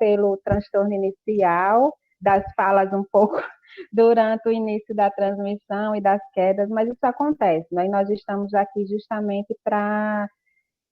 pelo transtorno inicial, das falas um pouco durante o início da transmissão e das quedas, mas isso acontece, né? E nós estamos aqui justamente para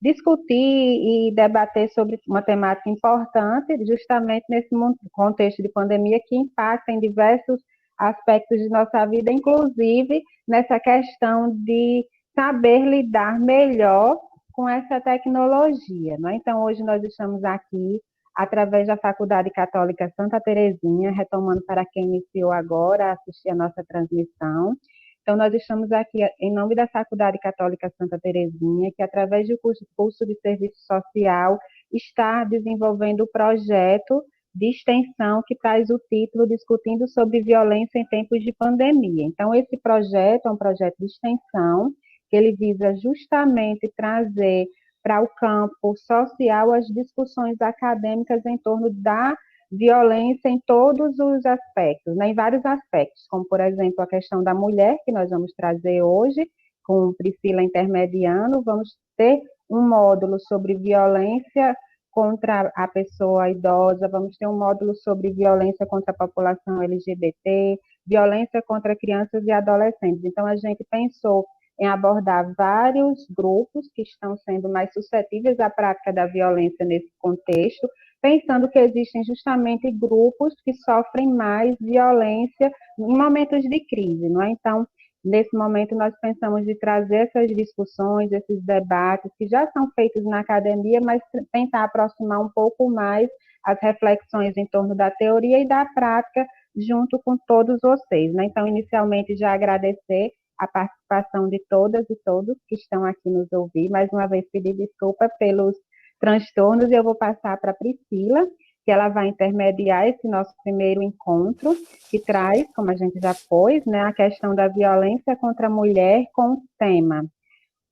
discutir e debater sobre uma temática importante, justamente nesse contexto de pandemia que impacta em diversos aspectos de nossa vida, inclusive nessa questão de saber lidar melhor com essa tecnologia, né? Então, hoje nós estamos aqui através da Faculdade Católica Santa Terezinha, retomando para quem iniciou agora a assistir a nossa transmissão. Então, nós estamos aqui em nome da Faculdade Católica Santa Terezinha, que através do curso de Serviço Social está desenvolvendo o projeto de extensão que traz o título Discutindo sobre Violência em Tempos de Pandemia. Então, esse projeto é um projeto de extensão que ele visa justamente trazer para o campo social as discussões acadêmicas em torno da violência em todos os aspectos, né, em vários aspectos, como, por exemplo, a questão da mulher, que nós vamos trazer hoje, com Priscila intermediando, vamos ter um módulo sobre violência contra a pessoa idosa, vamos ter um módulo sobre violência contra a população LGBT, violência contra crianças e adolescentes. Então, a gente pensou em abordar vários grupos que estão sendo mais suscetíveis à prática da violência nesse contexto, pensando que existem justamente grupos que sofrem mais violência em momentos de crise, não é? Então, nesse momento, nós pensamos de trazer essas discussões, esses debates que já são feitos na academia, mas tentar aproximar um pouco mais as reflexões em torno da teoria e da prática junto com todos vocês, né? Então, inicialmente, já agradecer a participação de todas e todos que estão aqui nos ouvir. Mais uma vez, pedir desculpa pelos transtornos e eu vou passar para a Priscila, que ela vai intermediar esse nosso primeiro encontro, que traz, como a gente já pôs, né, a questão da violência contra a mulher com o tema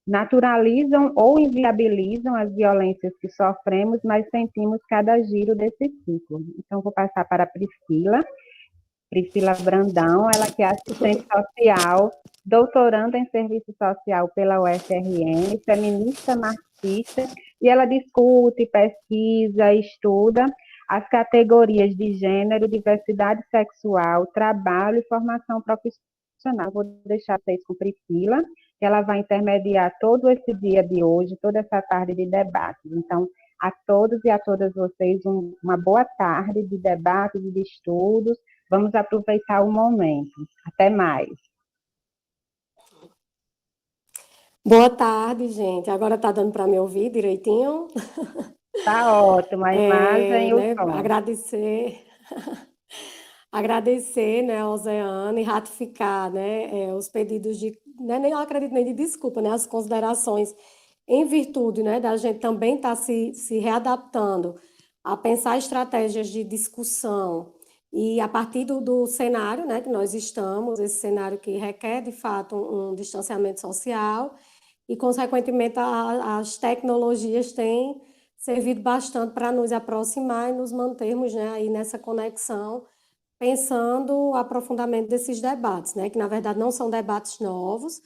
naturalizam ou inviabilizam as violências que sofremos, mas sentimos cada giro desse ciclo. Então, vou passar para a Priscila Brandão, ela que é assistente social, doutoranda em serviço social pela UFRN, feminista marxista, e ela discute, pesquisa, estuda as categorias de gênero, diversidade sexual, trabalho e formação profissional. Vou deixar vocês com Priscila, que ela vai intermediar todo esse dia de hoje, toda essa tarde de debates. Então, a todos e a todas vocês, uma boa tarde de debates e de estudos. Vamos aproveitar o momento. Até mais. Boa tarde, gente. Agora tá dando para me ouvir direitinho? Tá ótimo, a imagem e o Né, som. agradecer, né, ao Ozeane e ratificar, né, os pedidos de, né, nem eu acredito nem de desculpa, né, as considerações em virtude, né, da gente também estar se readaptando a pensar estratégias de discussão e a partir do cenário, né, que nós estamos, esse cenário que requer, de fato, um distanciamento social e, consequentemente, as tecnologias têm servido bastante para nos aproximar e nos mantermos, né, aí nessa conexão, pensando o aprofundamento desses debates, né, que na verdade não são debates novos,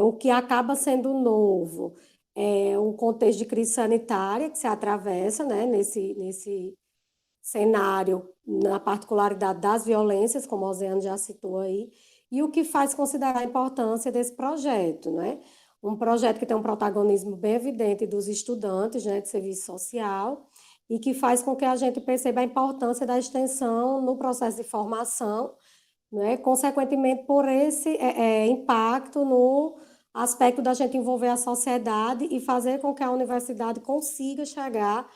o que acaba sendo novo é um contexto de crise sanitária que se atravessa, né, nesse cenário, na particularidade das violências, como o Ozeano já citou aí, e o que faz considerar a importância desse projeto, né? Um projeto que tem um protagonismo bem evidente dos estudantes, né, de serviço social, e que faz com que a gente perceba a importância da extensão no processo de formação, né, consequentemente por esse impacto no aspecto da gente envolver a sociedade e fazer com que a universidade consiga chegar,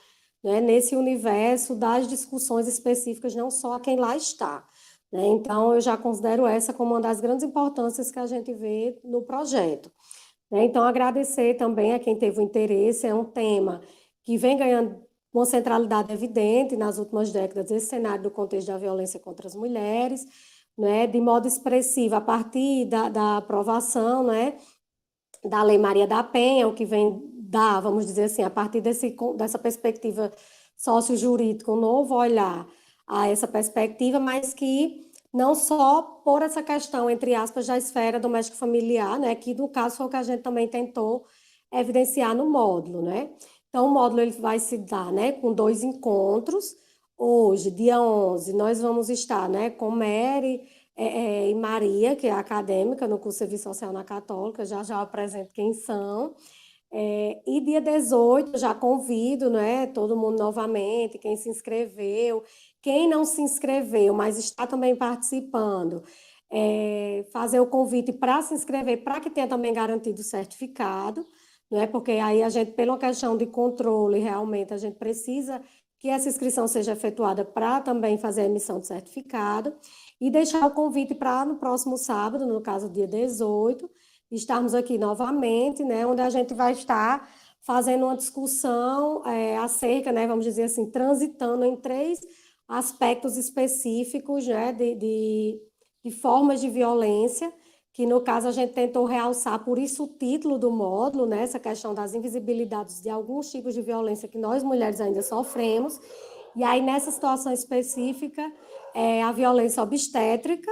né, nesse universo das discussões específicas, não só a quem lá está, né? Então, eu já considero essa como uma das grandes importâncias que a gente vê no projeto, né? Então, agradecer também a quem teve o interesse, é um tema que vem ganhando uma centralidade evidente nas últimas décadas, esse cenário do contexto da violência contra as mulheres, né, de modo expressivo, a partir da aprovação, né, da Lei Maria da Penha, o que vem dar, vamos dizer assim, a partir dessa perspectiva sócio-jurídica, um novo olhar a essa perspectiva, mas que não só por essa questão, entre aspas, da esfera doméstica familiar, né, que no caso foi o que a gente também tentou evidenciar no módulo, né? Então, o módulo ele vai se dar, né, com 2 encontros, Hoje, dia 11, nós vamos estar, né, com Mary e Maria, que é acadêmica no curso de Serviço Social na Católica, já já apresento quem são. E dia 18, já convido, né, todo mundo novamente, quem se inscreveu, quem não se inscreveu, mas está também participando, fazer o convite para se inscrever, para que tenha também garantido o certificado, né, porque aí a gente, pela questão de controle, realmente a gente precisa que essa inscrição seja efetuada para também fazer a emissão de certificado, e deixar o convite para no próximo sábado, no caso, dia 18, estarmos aqui novamente, né, onde a gente vai estar fazendo uma discussão acerca, né, vamos dizer assim, transitando em três aspectos específicos, né, de formas de violência, que no caso a gente tentou realçar, por isso o título do módulo, né, essa questão das invisibilidades de alguns tipos de violência que nós mulheres ainda sofremos, e aí nessa situação específica, a violência obstétrica,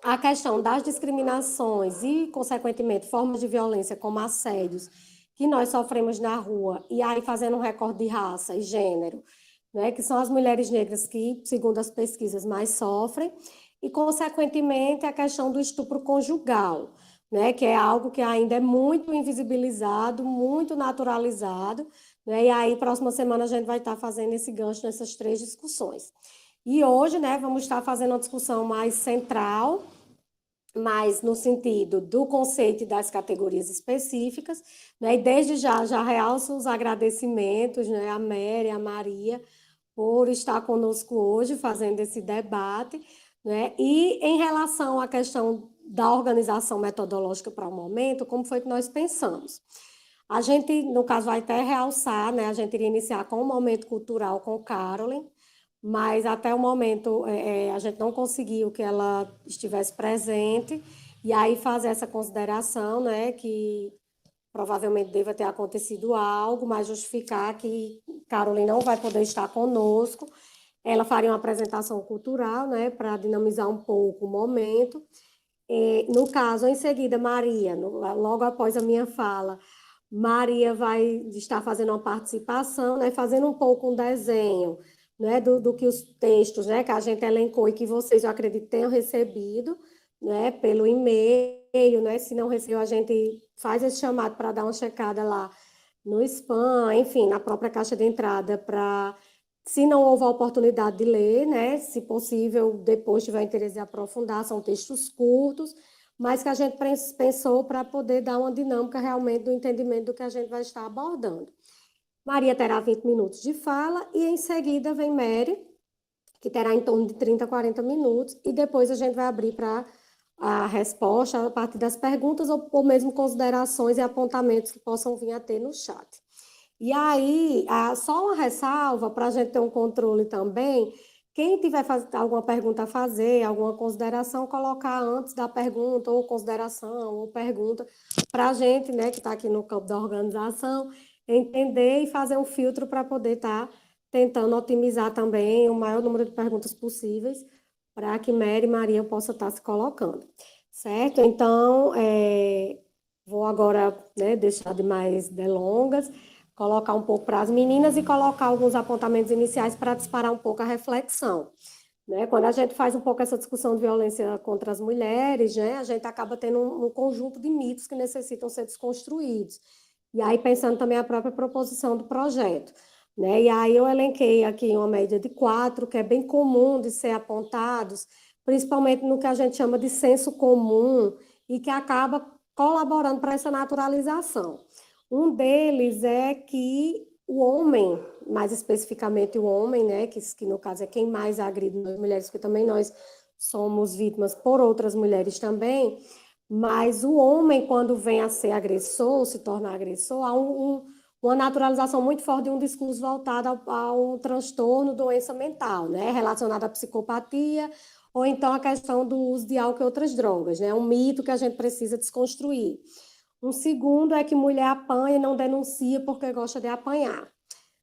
a questão das discriminações e, consequentemente, formas de violência como assédios que nós sofremos na rua, e aí fazendo um recorte de raça e gênero, né, que são as mulheres negras que, segundo as pesquisas, mais sofrem, e, consequentemente, a questão do estupro conjugal, né, que é algo que ainda é muito invisibilizado, muito naturalizado, né, e aí, próxima semana, a gente vai estar fazendo esse gancho nessas três discussões. E hoje, né, vamos estar fazendo uma discussão mais central, mais no sentido do conceito e das categorias específicas, né? E desde já realço os agradecimentos, né, à Mary, à Maria, por estar conosco hoje fazendo esse debate, né? E em relação à questão da organização metodológica para o momento, como foi que nós pensamos? A gente, no caso, vai até realçar, né? A gente iria iniciar com um momento cultural com Carolyn, mas até o momento a gente não conseguiu que ela estivesse presente, e aí fazer essa consideração, né, que provavelmente deva ter acontecido algo, mas justificar que Carolyn não vai poder estar conosco. Ela faria uma apresentação cultural, né, para dinamizar um pouco o momento. No caso, em seguida, Maria, logo após a minha fala, Maria vai estar fazendo uma participação, né, fazendo um pouco um desenho, né, do que os textos, né, que a gente elencou e que vocês, eu acredito, tenham recebido, né, pelo e-mail, né, se não recebeu, a gente faz esse chamado para dar uma checada lá no spam, enfim, na própria caixa de entrada, para, se não houver oportunidade de ler, né, se possível, depois tiver interesse em aprofundar, são textos curtos, mas que a gente pensou para poder dar uma dinâmica realmente do entendimento do que a gente vai estar abordando. Maria terá 20 minutos de fala e em seguida vem Mary, que terá em torno de 30 a 40 minutos, e depois a gente vai abrir para a resposta a partir das perguntas ou mesmo considerações e apontamentos que possam vir a ter no chat. E aí, só uma ressalva para a gente ter um controle também. Quem tiver alguma pergunta a fazer, alguma consideração, colocar antes da pergunta, ou consideração, ou pergunta, para a gente, né, que está aqui no campo da organização, entender e fazer um filtro para poder estar tentando otimizar também o maior número de perguntas possíveis, para que Mary e Maria possam estar se colocando. Certo? Então, vou agora, né, deixar de mais delongas, colocar um pouco para as meninas e colocar alguns apontamentos iniciais para disparar um pouco a reflexão. Né? Quando a gente faz um pouco essa discussão de violência contra as mulheres, né, a gente acaba tendo um conjunto de mitos que necessitam ser desconstruídos. E aí, pensando também a própria proposição do projeto. Né? E aí eu elenquei aqui uma média de 4, que é bem comum de ser apontados, principalmente no que a gente chama de senso comum, e que acaba colaborando para essa naturalização. Um deles é que o homem, mais especificamente o homem, né, que no caso é quem mais agride as mulheres, porque também nós somos vítimas por outras mulheres também, mas o homem, quando vem a ser agressor, se torna agressor, há uma naturalização muito forte de um discurso voltado a um transtorno, doença mental, né, relacionado à psicopatia, ou então a questão do uso de álcool e outras drogas, né, um mito que a gente precisa desconstruir. Um segundo é que mulher apanha e não denuncia porque gosta de apanhar.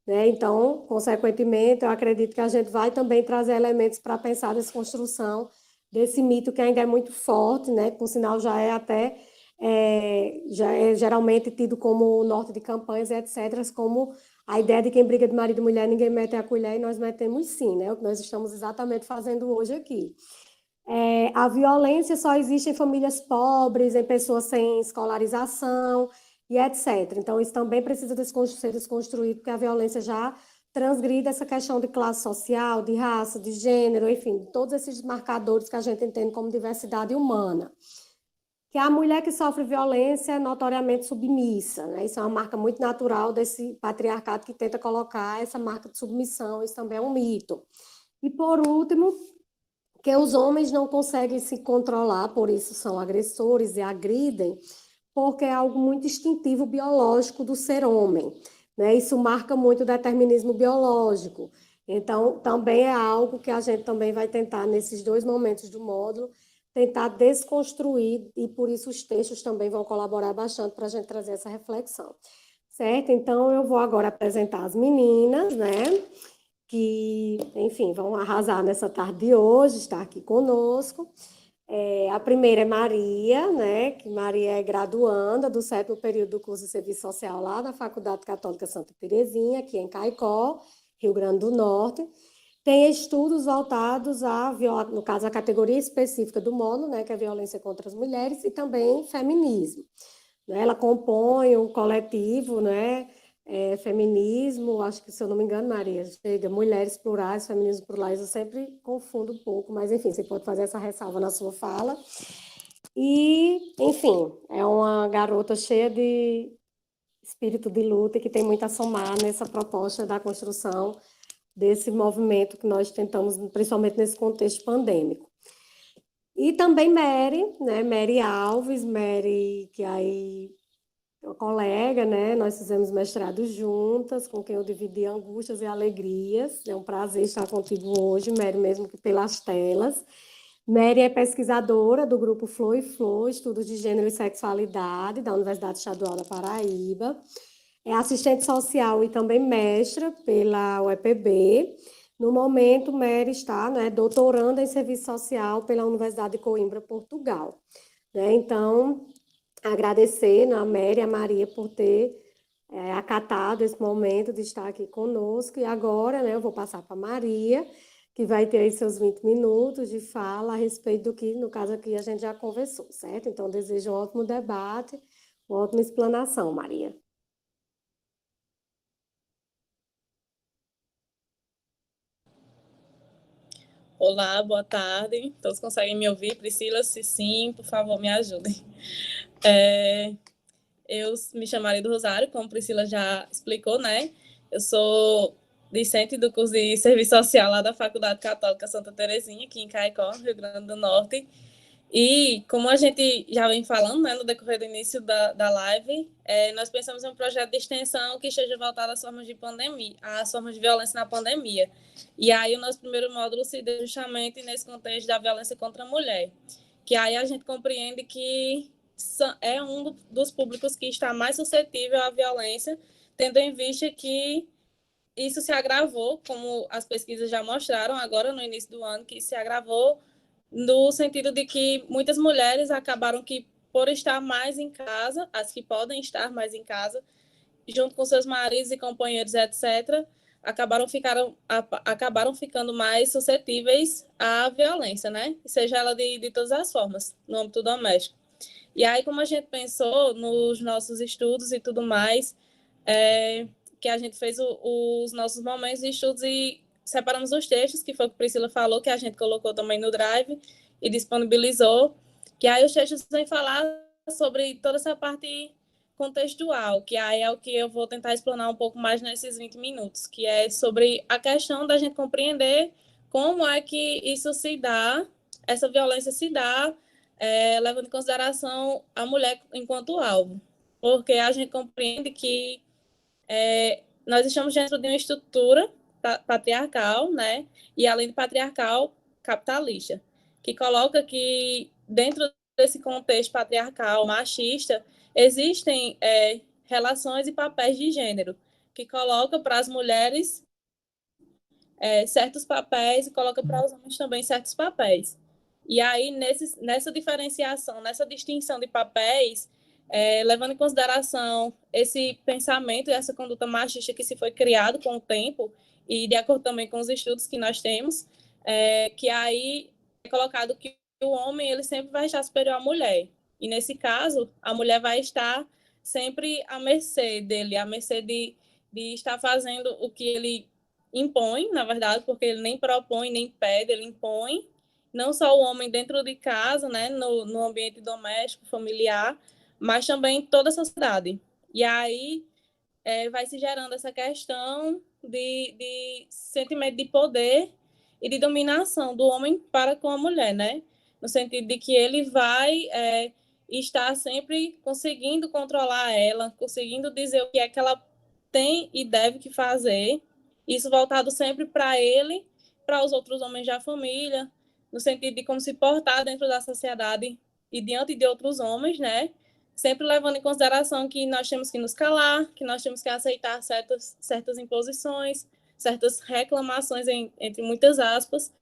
Né? Então, consequentemente, eu acredito que a gente vai também trazer elementos para pensar nessa construção desse mito que ainda é muito forte, né? Por sinal, já é até já é geralmente tido como norte de campanhas, etc., como a ideia de quem briga de marido e mulher, ninguém mete a colher, e nós metemos sim, né? O que nós estamos exatamente fazendo hoje aqui. A violência só existe em famílias pobres, em pessoas sem escolarização e etc. Então, isso também precisa ser desconstruído, porque a violência já transgride essa questão de classe social, de raça, de gênero, enfim, todos esses marcadores que a gente entende como diversidade humana. Que a mulher que sofre violência é notoriamente submissa, né? Isso é uma marca muito natural desse patriarcado que tenta colocar essa marca de submissão, isso também é um mito. E, por último, que os homens não conseguem se controlar, por isso são agressores e agridem, porque é algo muito instintivo biológico do ser homem, né? Isso marca muito o determinismo biológico. Então, também é algo que a gente também vai tentar, nesses 2 momentos do módulo, tentar desconstruir, e por isso os textos também vão colaborar bastante para a gente trazer essa reflexão. Certo? Então, eu vou agora apresentar as meninas, né? Que, enfim, vão arrasar nessa tarde de hoje, está aqui conosco. A primeira é Maria, né? Que Maria é graduanda do 7º período do curso de Serviço Social lá da Faculdade Católica Santa Terezinha, aqui em Caicó, Rio Grande do Norte. Tem estudos voltados no caso, a categoria específica do módulo, né? Que é violência contra as mulheres, e também feminismo. Ela compõe um coletivo, né? Feminismo, acho que, se eu não me engano, Maria, chega, mulheres plurais, feminismo plurais, eu sempre confundo um pouco, mas, enfim, você pode fazer essa ressalva na sua fala. E, enfim, é uma garota cheia de espírito de luta e que tem muito a somar nessa proposta da construção desse movimento que nós tentamos, principalmente nesse contexto pandêmico. E também Mary, né? Mary Alves, Mary, que aí uma colega, né? Nós fizemos mestrado juntas, com quem eu dividi angústias e alegrias. É um prazer estar contigo hoje, Mary, mesmo que pelas telas. Mary é pesquisadora do grupo Flor e Flor, Estudos de Gênero e Sexualidade, da Universidade Estadual da Paraíba. É assistente social e também mestra pela UEPB. No momento, Mary está, né, doutoranda em serviço social pela Universidade de Coimbra, Portugal. Né? Então, agradecer, né, a Mary e a Maria por ter acatado esse momento de estar aqui conosco. E agora, né, eu vou passar para a Maria, que vai ter aí seus 20 minutos de fala a respeito do que, no caso aqui, a gente já conversou, certo? Então, desejo um ótimo debate, uma ótima explanação, Maria. Olá, boa tarde. Todos conseguem me ouvir? Priscila, se sim, por favor, me ajudem. Eu me chamo Maria do Rosário, como Priscila já explicou, né? Eu sou discente do curso de Serviço Social lá da Faculdade Católica Santa Terezinha, aqui em Caicó, Rio Grande do Norte. E como a gente já vem falando, né, no decorrer do início da live, nós pensamos em um projeto de extensão que esteja voltado às formas de pandemia, às formas de violência na pandemia. E aí o nosso primeiro módulo se deu justamente nesse contexto da violência contra a mulher, que aí a gente compreende que é um dos públicos que está mais suscetível à violência, tendo em vista que isso se agravou, como as pesquisas já mostraram agora no início do ano, que se agravou no sentido de que muitas mulheres acabaram que, por estar mais em casa, as que podem estar mais em casa, junto com seus maridos e companheiros, etc., acabaram ficando mais suscetíveis à violência, né? Seja ela de todas as formas, no âmbito doméstico. E aí, como a gente pensou nos nossos estudos e tudo mais, que a gente fez os nossos momentos de estudos e separamos os textos, que foi o que a Priscila falou, que a gente colocou também no Drive e disponibilizou, que aí os textos vêm falar sobre toda essa parte contextual, que aí é o que eu vou tentar explanar um pouco mais nesses 20 minutos, que é sobre a questão da gente compreender como é que isso se dá, essa violência se dá, levando em consideração a mulher enquanto alvo. Porque a gente compreende que nós estamos dentro de uma estrutura patriarcal, né? E além de patriarcal, capitalista, que coloca que dentro desse contexto patriarcal, machista, existem relações e papéis de gênero, que coloca para as mulheres certos papéis e coloca para os homens também certos papéis. E aí, nessa diferenciação, nessa distinção de papéis, levando em consideração esse pensamento e essa conduta machista que se foi criado com o tempo, e de acordo também com os estudos que nós temos, que aí é colocado que o homem ele sempre vai estar superior à mulher. E nesse caso, a mulher vai estar sempre à mercê dele, à mercê de estar fazendo o que ele impõe, na verdade, porque ele nem propõe, nem pede, ele impõe. Não só o homem dentro de casa, né, no ambiente doméstico, familiar, mas também toda a sociedade. E aí vai se gerando essa questão de sentimento de poder e de dominação do homem para com a mulher, né? No sentido de que ele vai estar sempre conseguindo controlar ela, conseguindo dizer o que é que ela tem e deve que fazer, isso voltado sempre para ele, para os outros homens da família, no sentido de como se portar dentro da sociedade e diante de outros homens, né? Sempre levando em consideração que nós temos que nos calar, que nós temos que aceitar certas imposições, certas reclamações, entre muitas aspas,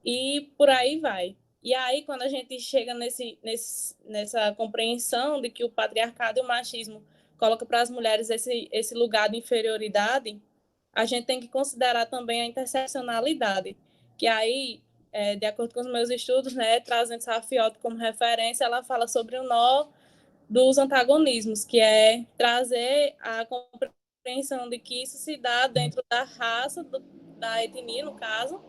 e por aí vai. E aí, quando a gente chega nessa compreensão de que o patriarcado e o machismo colocam para as mulheres esse lugar de inferioridade, a gente tem que considerar também a interseccionalidade, que aí, de acordo com os meus estudos, né, trazendo Safiot como referência, ela fala sobre o nó dos antagonismos, que é trazer a compreensão de que isso se dá dentro da raça, da etnia, no caso,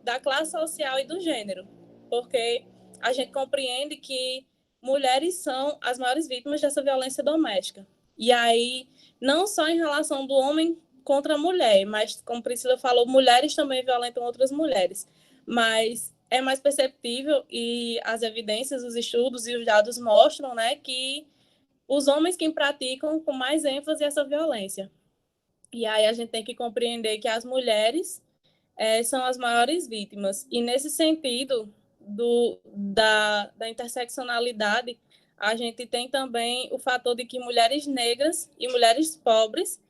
da classe social e do gênero, porque a gente compreende que mulheres são as maiores vítimas dessa violência doméstica. E aí, não só em relação do homem contra a mulher, mas, como Priscila falou, mulheres também violentam outras mulheres. Mas é mais perceptível e as evidências, os estudos e os dados mostram, né, que os homens que praticam com mais ênfase essa violência. E aí a gente tem que compreender que as mulheres são as maiores vítimas. E nesse sentido da interseccionalidade, a gente tem também o fator de que mulheres negras e mulheres pobres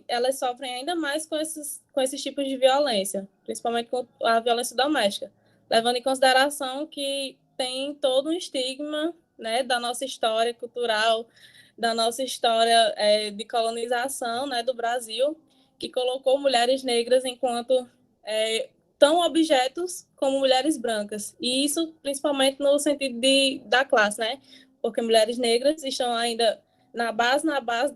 elas sofrem ainda mais com esses tipos de violência, principalmente com a violência doméstica, levando em consideração que tem todo um estigma, né, da nossa história cultural, da nossa história de colonização, né, do Brasil, que colocou mulheres negras enquanto tão objetos como mulheres brancas. E isso principalmente no sentido da classe, né? Porque mulheres negras estão ainda na base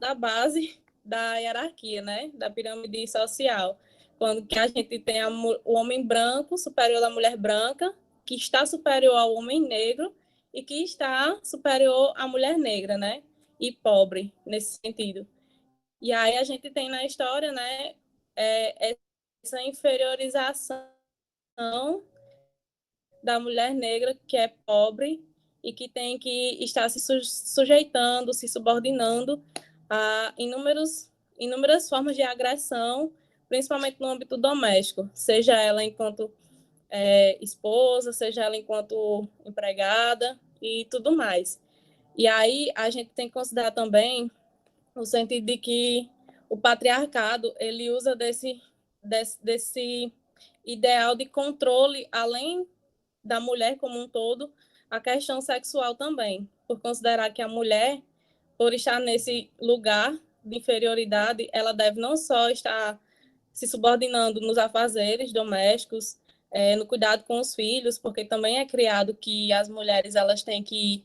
da base da hierarquia, né? Da pirâmide social. Quando que a gente tem o homem branco superior à mulher branca, que está superior ao homem negro e que está superior à mulher negra, né? E pobre, nesse sentido. E aí a gente tem na história, né, essa inferiorização da mulher negra que é pobre e que tem que estar se sujeitando, se subordinando a inúmeras formas de agressão, principalmente no âmbito doméstico, seja ela enquanto esposa, seja ela enquanto empregada e tudo mais. E aí a gente tem que considerar também no sentido de que o patriarcado ele usa desse ideal de controle, além da mulher como um todo, a questão sexual também, por considerar que a mulher, por estar nesse lugar de inferioridade, ela deve não só estar se subordinando nos afazeres domésticos, no cuidado com os filhos, porque também é criado que as mulheres elas têm que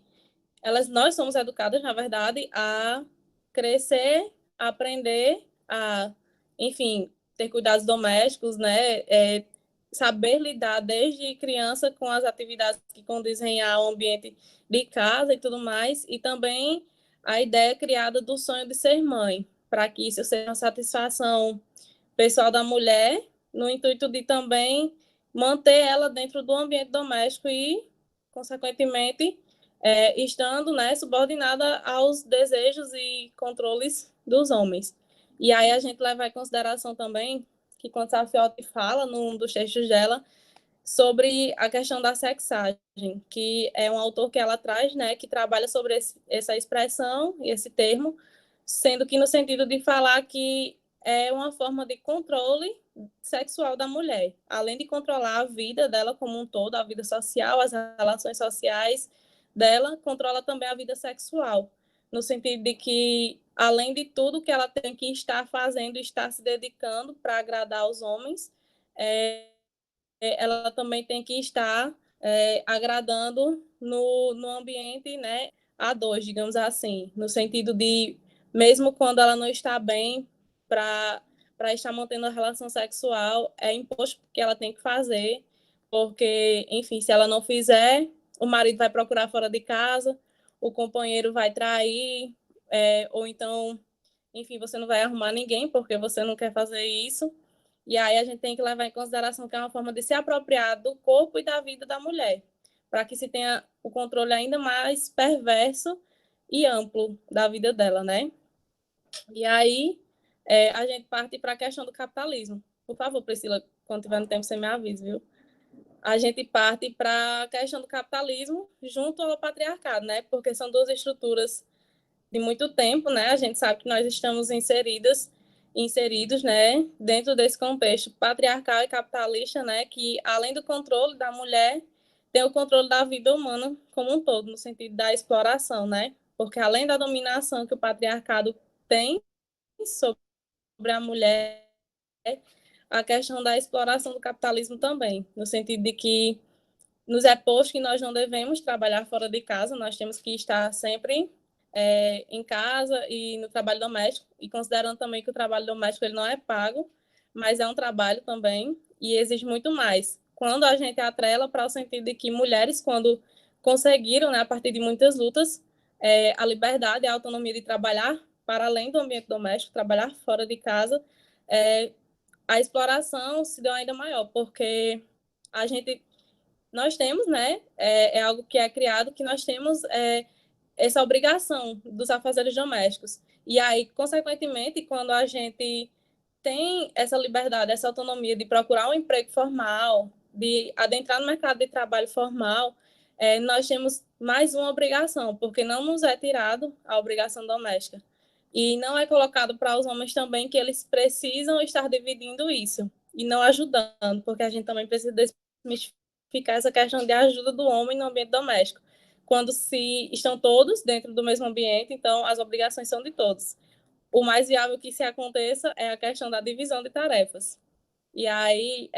nós somos educadas, na verdade, a crescer, a aprender, a, enfim, ter cuidados domésticos, né? Saber lidar desde criança com as atividades que condizem ao ambiente de casa e tudo mais, e também a ideia criada do sonho de ser mãe, para que isso seja uma satisfação pessoal da mulher, no intuito de também manter ela dentro do ambiente doméstico e, consequentemente, estando, né, subordinada aos desejos e controles dos homens. E aí a gente leva em consideração também que quando a Fiote fala, num dos textos dela, sobre a questão da sexagem, que é um autor que ela traz, né, que trabalha sobre essa expressão e esse termo, sendo que no sentido de falar que é uma forma de controle sexual da mulher, além de controlar a vida dela como um todo, a vida social, as relações sociais dela, controla também a vida sexual, no sentido de que, além de tudo que ela tem que estar fazendo, estar se dedicando para agradar os homens, ela também tem que estar agradando no ambiente, né, a dois, digamos assim, no sentido de, mesmo quando ela não está bem, para estar mantendo a relação sexual, é imposto que ela tem que fazer, porque, enfim, se ela não fizer, o marido vai procurar fora de casa, o companheiro vai trair, ou então, enfim, você não vai arrumar ninguém porque você não quer fazer isso. E aí a gente tem que levar em consideração que é uma forma de se apropriar do corpo e da vida da mulher, para que se tenha o controle ainda mais perverso e amplo da vida dela, né? E aí a gente parte para a questão do capitalismo. Por favor, Priscila, quando tiver no tempo, você me avisa, viu? A gente parte para a questão do capitalismo junto ao patriarcado, né? Porque são duas estruturas de muito tempo, né? A gente sabe que nós estamos inseridos, né, dentro desse contexto patriarcal e capitalista, né, que além do controle da mulher, tem o controle da vida humana como um todo, no sentido da exploração, né? Porque além da dominação que o patriarcado tem sobre a mulher, a questão da exploração do capitalismo também, no sentido de que nos é posto que nós não devemos trabalhar fora de casa, nós temos que estar sempre em casa e no trabalho doméstico, e considerando também que o trabalho doméstico ele não é pago, mas é um trabalho também e exige muito mais. Quando a gente atrela para o sentido de que mulheres, quando conseguiram, né, a partir de muitas lutas, a liberdade e a autonomia de trabalhar para além do ambiente doméstico, trabalhar fora de casa, a exploração se deu ainda maior, porque a gente nós temos, né, algo que é criado, que nós temos essa obrigação dos afazeres domésticos. E aí, consequentemente, quando a gente tem essa liberdade, essa autonomia de procurar um emprego formal, de adentrar no mercado de trabalho formal, nós temos mais uma obrigação, porque não nos é tirado a obrigação doméstica. E não é colocado para os homens também que eles precisam estar dividindo isso e não ajudando, porque a gente também precisa desmistificar essa questão de ajuda do homem no ambiente doméstico. Quando se estão todos dentro do mesmo ambiente, então as obrigações são de todos. O mais viável que se aconteça é a questão da divisão de tarefas. E aí,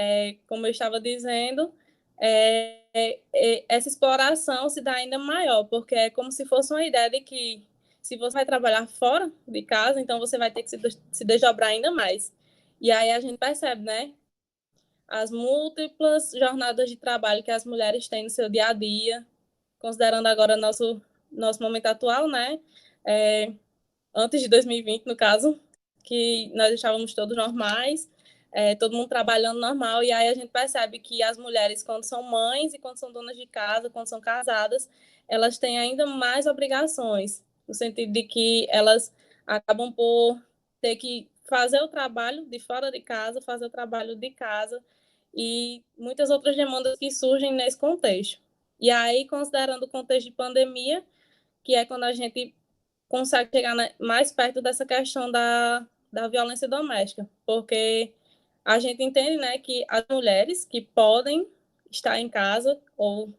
como eu estava dizendo, essa exploração se dá ainda maior, porque é como se fosse uma ideia de que se você vai trabalhar fora de casa, então você vai ter que se desdobrar ainda mais. E aí a gente percebe, né? As múltiplas jornadas de trabalho que as mulheres têm no seu dia a dia, considerando agora nosso momento atual, né? Antes de 2020, no caso, que nós estávamos todos normais, todo mundo trabalhando normal, e aí a gente percebe que as mulheres, quando são mães e quando são donas de casa, quando são casadas, elas têm ainda mais obrigações, no sentido de que elas acabam por ter que fazer o trabalho de fora de casa, fazer o trabalho de casa, e muitas outras demandas que surgem nesse contexto. E aí, considerando o contexto de pandemia, que é quando a gente consegue chegar mais perto dessa questão da violência doméstica, porque a gente entende, né, que as mulheres que podem estar em casa, ou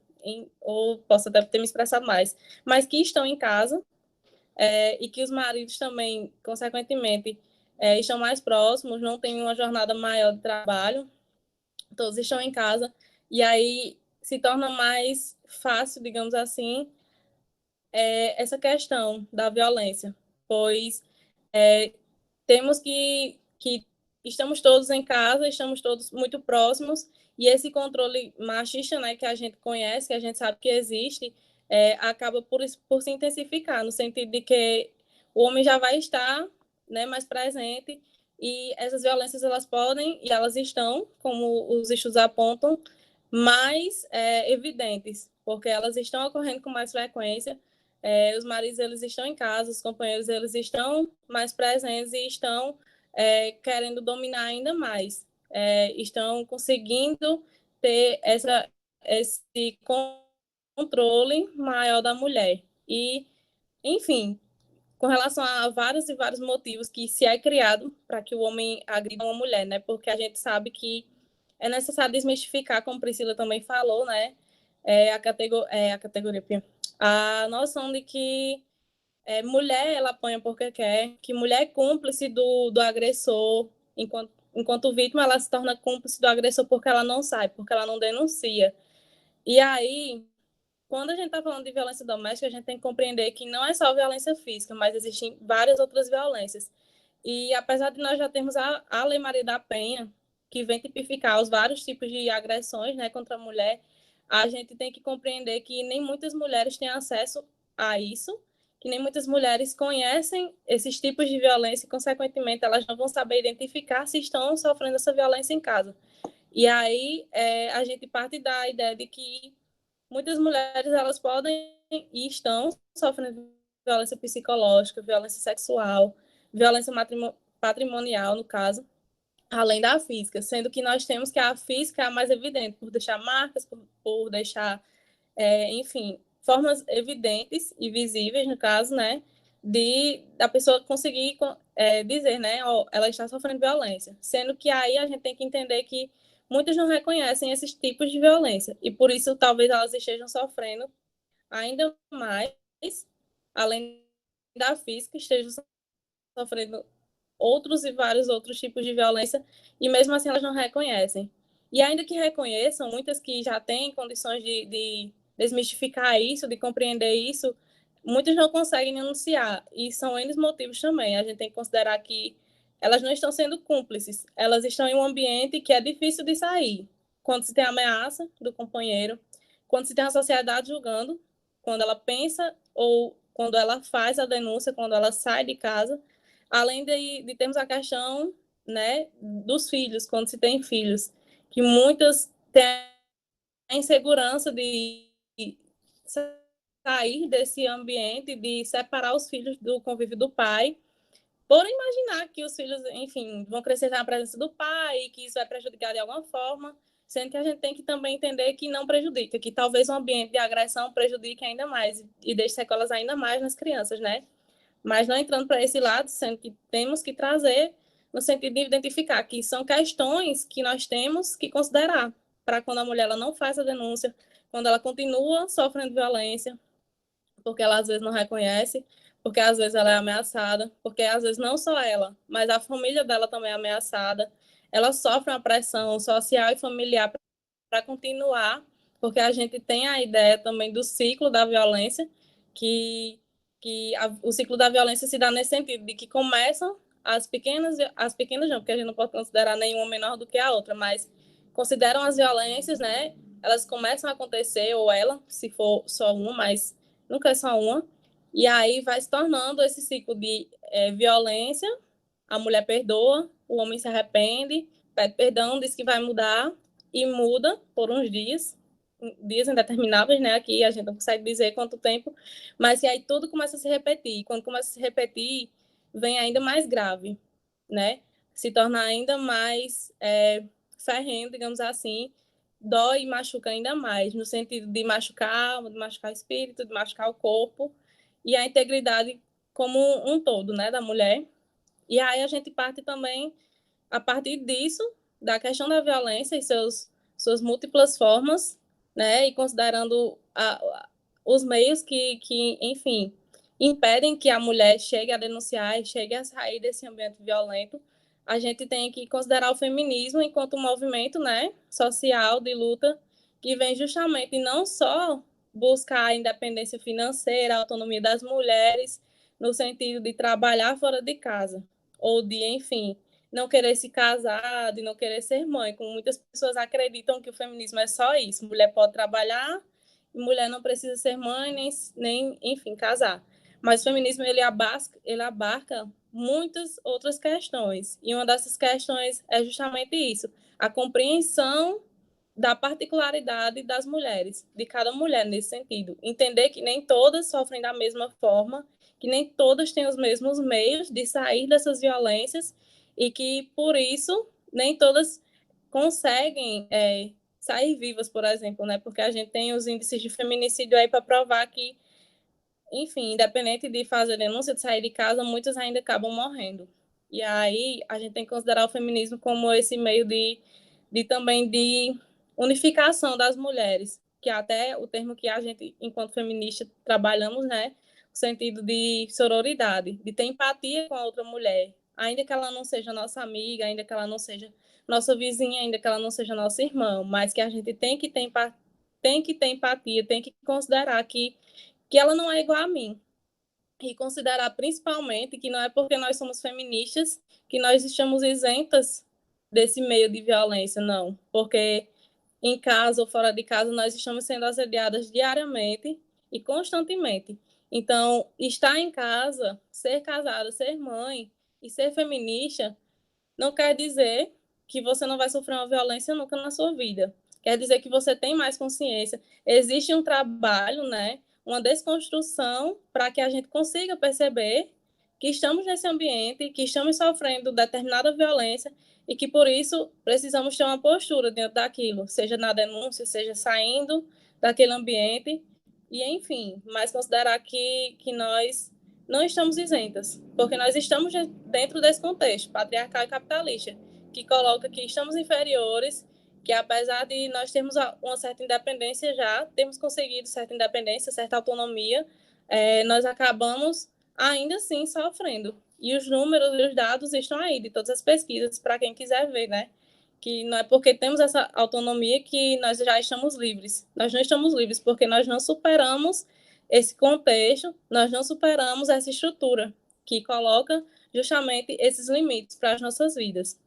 posso até ter me expressado mais, mas que estão em casa, e que os maridos também, consequentemente, estão mais próximos, não têm uma jornada maior de trabalho, todos estão em casa, e aí se torna mais fácil, digamos assim, essa questão da violência, pois temos que estamos todos em casa, estamos todos muito próximos, e esse controle machista, né, que a gente conhece, que a gente sabe que existe, acaba por se intensificar, no sentido de que o homem já vai estar, né, mais presente, e essas violências elas podem, e elas estão, como os estudos apontam, mais evidentes, porque elas estão ocorrendo com mais frequência, os maridos eles estão em casa, os companheiros eles estão mais presentes e estão querendo dominar ainda mais, estão conseguindo ter esse controle maior da mulher. E, enfim, com relação a vários e vários motivos que se é criado para que o homem agrida uma mulher, né? Porque a gente sabe que é necessário desmistificar, como Priscila também falou, né? A categoria, a noção de que mulher ela apanha porque quer, que mulher é cúmplice do agressor, enquanto vítima ela se torna cúmplice do agressor porque ela não sai, porque ela não denuncia. E aí, quando a gente está falando de violência doméstica, a gente tem que compreender que não é só violência física, mas existem várias outras violências. E apesar de nós já termos a Lei Maria da Penha, que vem tipificar os vários tipos de agressões, né, contra a mulher, a gente tem que compreender que nem muitas mulheres têm acesso a isso, que nem muitas mulheres conhecem esses tipos de violência e, consequentemente, elas não vão saber identificar se estão sofrendo essa violência em casa. E aí a gente parte da ideia de que muitas mulheres elas podem e estão sofrendo violência psicológica, violência sexual, violência patrimonial, no caso, além da física, sendo que nós temos que a física é a mais evidente, por deixar marcas, por deixar, enfim, formas evidentes e visíveis, no caso, né, da pessoa conseguir dizer, né, oh, ela está sofrendo violência, sendo que aí a gente tem que entender que muitas não reconhecem esses tipos de violência e por isso talvez elas estejam sofrendo ainda mais, além da física, estejam sofrendo outros e vários outros tipos de violência e mesmo assim elas não reconhecem. E ainda que reconheçam, muitas que já têm condições de desmistificar isso, de compreender isso, muitas não conseguem denunciar. E são N motivos também. A gente tem que considerar que elas não estão sendo cúmplices, elas estão em um ambiente que é difícil de sair. Quando se tem ameaça do companheiro, quando se tem a sociedade julgando, quando ela pensa ou quando ela faz a denúncia, quando ela sai de casa, além de termos a questão, né, dos filhos, quando se tem filhos, que muitas têm a insegurança de sair desse ambiente, de separar os filhos do convívio do pai, por imaginar que os filhos, enfim, vão crescer na presença do pai, que isso vai prejudicar de alguma forma, sendo que a gente tem que também entender que não prejudica, que talvez um ambiente de agressão prejudique ainda mais e deixe sequelas ainda mais nas crianças, né? Mas não entrando para esse lado, sendo que temos que trazer no sentido de identificar que são questões que nós temos que considerar para quando a mulher ela não faz a denúncia, quando ela continua sofrendo violência, porque ela às vezes não reconhece, porque às vezes ela é ameaçada, porque às vezes não só ela, mas a família dela também é ameaçada, ela sofre uma pressão social e familiar para continuar, porque a gente tem a ideia também do ciclo da violência, que, o ciclo da violência se dá nesse sentido, de que começam as pequenas não, porque a gente não pode considerar nenhuma menor do que a outra, mas consideram as violências, né? Elas começam a acontecer, ou ela, se for só uma, mas nunca é só uma, e aí vai se tornando esse ciclo de violência, a mulher perdoa, o homem se arrepende, pede perdão, diz que vai mudar, e muda por uns dias indetermináveis, né? Aqui a gente não consegue dizer quanto tempo, mas e aí tudo começa a se repetir. E quando começa a se repetir, vem ainda mais grave, né? Se torna ainda mais ferrenho, digamos assim, dói e machuca ainda mais, no sentido de machucar o espírito, de machucar o corpo e a integridade como um todo, né, da mulher. E aí a gente parte também, a partir disso, da questão da violência e suas múltiplas formas, né, e considerando os meios enfim, impedem que a mulher chegue a denunciar e chegue a sair desse ambiente violento, a gente tem que considerar o feminismo enquanto um movimento, né, social de luta que vem justamente não só buscar a independência financeira, a autonomia das mulheres, no sentido de trabalhar fora de casa, ou de, enfim, não querer se casar, de não querer ser mãe, como muitas pessoas acreditam que o feminismo é só isso, mulher pode trabalhar, mulher não precisa ser mãe, nem enfim, casar. Mas o feminismo, ele abarca muitas outras questões, e uma dessas questões é justamente isso, a compreensão da particularidade das mulheres, de cada mulher nesse sentido. Entender que nem todas sofrem da mesma forma, que nem todas têm os mesmos meios de sair dessas violências e que, por isso, nem todas conseguem sair vivas, por exemplo, né? Porque a gente tem os índices de feminicídio aí para provar que, enfim, independente de fazer denúncia, de sair de casa, muitas ainda acabam morrendo. E aí a gente tem que considerar o feminismo como esse meio de também de unificação das mulheres, que até o termo que a gente, enquanto feminista, trabalhamos, né? sentido de sororidade, de ter empatia com a outra mulher, ainda que ela não seja nossa amiga, ainda que ela não seja nossa vizinha, ainda que ela não seja nossa irmã, mas que a gente tem que ter empatia, tem que considerar que ela não é igual a mim. E considerar principalmente que não é porque nós somos feministas que nós estamos isentas desse meio de violência, não. Porque em casa ou fora de casa nós estamos sendo assediadas diariamente e constantemente. Então, estar em casa, ser casada, ser mãe e ser feminista não quer dizer que você não vai sofrer uma violência nunca na sua vida. Quer dizer que você tem mais consciência. Existe um trabalho, né, uma desconstrução para que a gente consiga perceber que estamos nesse ambiente, que estamos sofrendo determinada violência e que, por isso, precisamos ter uma postura dentro daquilo, seja na denúncia, seja saindo daquele ambiente e, enfim, mas considerar que nós não estamos isentas, porque nós estamos dentro desse contexto patriarcal e capitalista, que coloca que estamos inferiores, que apesar de nós termos uma certa independência já, temos conseguido certa independência, certa autonomia, nós acabamos ainda assim sofrendo. E os números e os dados estão aí, de todas as pesquisas, para quem quiser ver, né? Que não é porque temos essa autonomia que nós já estamos livres. Nós não estamos livres porque nós não superamos esse contexto, nós não superamos essa estrutura que coloca justamente esses limites para as nossas vidas.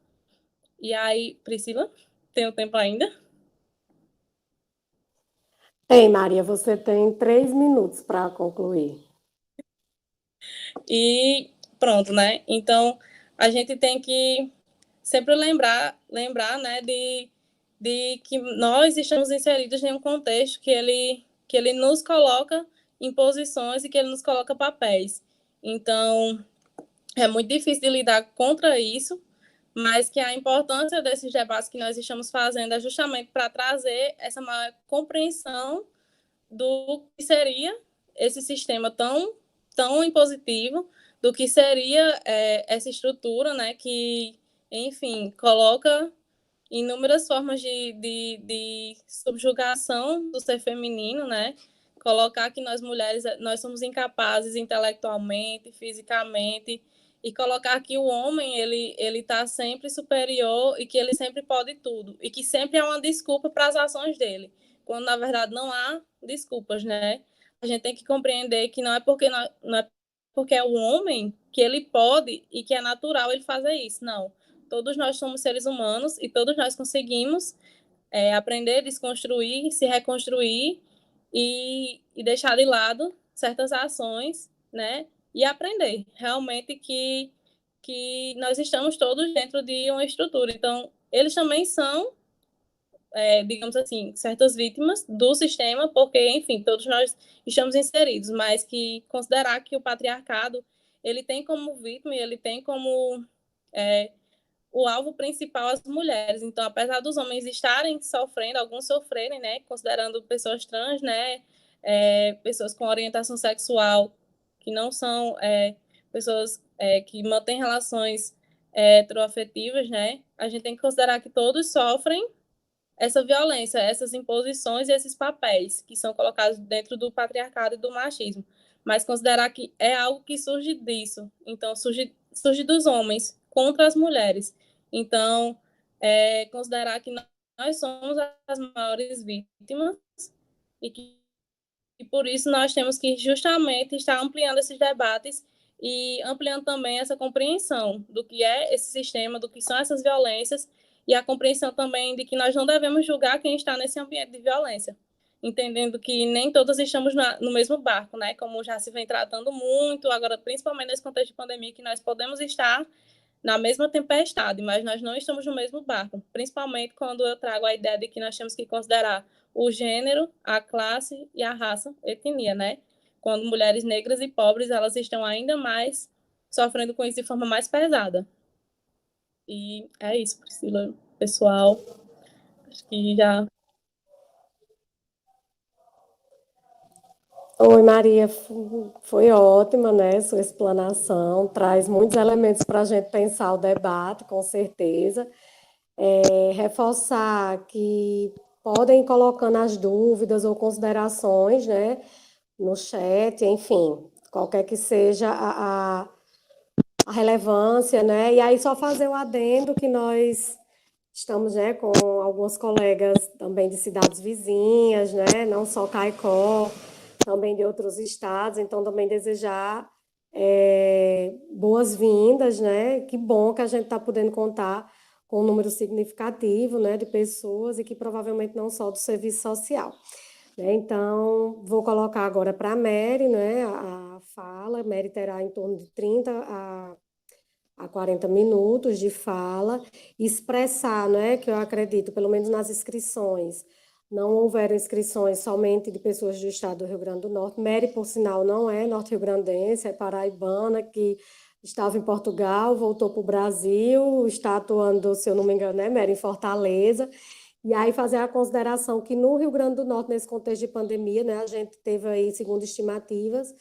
E aí, Priscila, tem o tempo ainda? Ei, Maria, você tem 3 minutos para concluir. E pronto, né? Então, a gente tem que sempre lembrar, né, de que nós estamos inseridos em um contexto que ele nos coloca em posições e que ele nos coloca papéis. Então, é muito difícil de lidar contra isso, mas que a importância desses debates que nós estamos fazendo é justamente para trazer essa maior compreensão do que seria esse sistema tão impositivo, do que seria essa estrutura, né, que, enfim, coloca inúmeras formas de subjugação do ser feminino, né? Colocar que nós mulheres nós somos incapazes intelectualmente, fisicamente, e colocar que o homem ele está sempre superior e que ele sempre pode tudo e que sempre há uma desculpa para as ações dele, quando na verdade não há desculpas, né? A gente tem que compreender que não é porque é o homem que ele pode e que é natural ele fazer isso, não. Todos nós somos seres humanos e todos nós conseguimos aprender, desconstruir, se reconstruir e deixar de lado certas ações, né? E aprender realmente que nós estamos todos dentro de uma estrutura. Então, eles também são, digamos assim, certas vítimas do sistema, porque, enfim, todos nós estamos inseridos, mas que considerar que o patriarcado ele tem como vítima e ele tem como o alvo principal as mulheres. Então, apesar dos homens estarem sofrendo, alguns sofrerem, né, considerando pessoas trans, né, pessoas com orientação sexual que não são pessoas que mantêm relações heteroafetivas, né, a gente tem que considerar que todos sofrem essa violência, essas imposições e esses papéis que são colocados dentro do patriarcado e do machismo, mas considerar que é algo que surge disso, então surge dos homens contra as mulheres. Então, considerar que nós somos as maiores vítimas e que e por isso nós temos que justamente estar ampliando esses debates e ampliando também essa compreensão do que é esse sistema, do que são essas violências e a compreensão também de que nós não devemos julgar quem está nesse ambiente de violência, entendendo que nem todos estamos no mesmo barco, né? Como já se vem tratando muito, agora principalmente nesse contexto de pandemia, que nós podemos estar na mesma tempestade, mas nós não estamos no mesmo barco, principalmente quando eu trago a ideia de que nós temos que considerar o gênero, a classe e a raça, etnia, né? Quando mulheres negras e pobres, elas estão ainda mais sofrendo com isso de forma mais pesada. E é isso, Priscila, pessoal. Acho que já. Oi, Maria, foi ótima, né? Sua explanação, traz muitos elementos para a gente pensar o debate, com certeza. Reforçar que podem ir colocando as dúvidas ou considerações, né, no chat, enfim, qualquer que seja a relevância, né? E aí só fazer o adendo que nós estamos, né, com algumas colegas também de cidades vizinhas, né? Não só Caicó, também de outros estados, então também desejar boas-vindas, né? Que bom que a gente está podendo contar com um número significativo, né, de pessoas e que provavelmente não só do serviço social. Né? Então, vou colocar agora para a Mary, né, a fala. A Mary terá em torno de 30 a 40 minutos de fala, expressar, né, que eu acredito, pelo menos nas inscrições, não houveram inscrições somente de pessoas do estado do Rio Grande do Norte. Mary, por sinal, não é norte-riograndense, é paraibana, que estava em Portugal, voltou para o Brasil, está atuando, se eu não me engano, né, Mary, em Fortaleza. E aí fazer a consideração que no Rio Grande do Norte, nesse contexto de pandemia, né, a gente teve aí, segundo estimativas,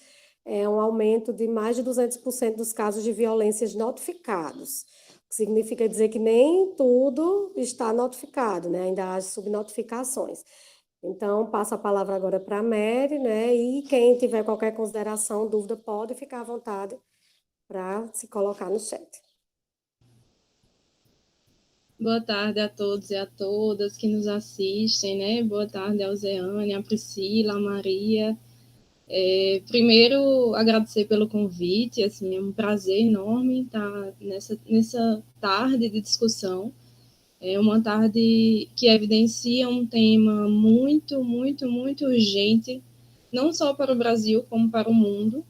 um aumento de mais de 200% dos casos de violências notificados. O que significa dizer que nem tudo está notificado, né? Ainda há subnotificações. Então, passo a palavra agora para a Mary, né? E quem tiver qualquer consideração, dúvida, pode ficar à vontade para se colocar no chat. Boa tarde a todos e a todas que nos assistem, né? Boa tarde a Elzeane, a Priscila, a Maria. Primeiro, agradecer pelo convite, assim, é um prazer enorme estar nessa tarde de discussão. É uma tarde que evidencia um tema muito, muito, muito urgente, não só para o Brasil, como para o mundo,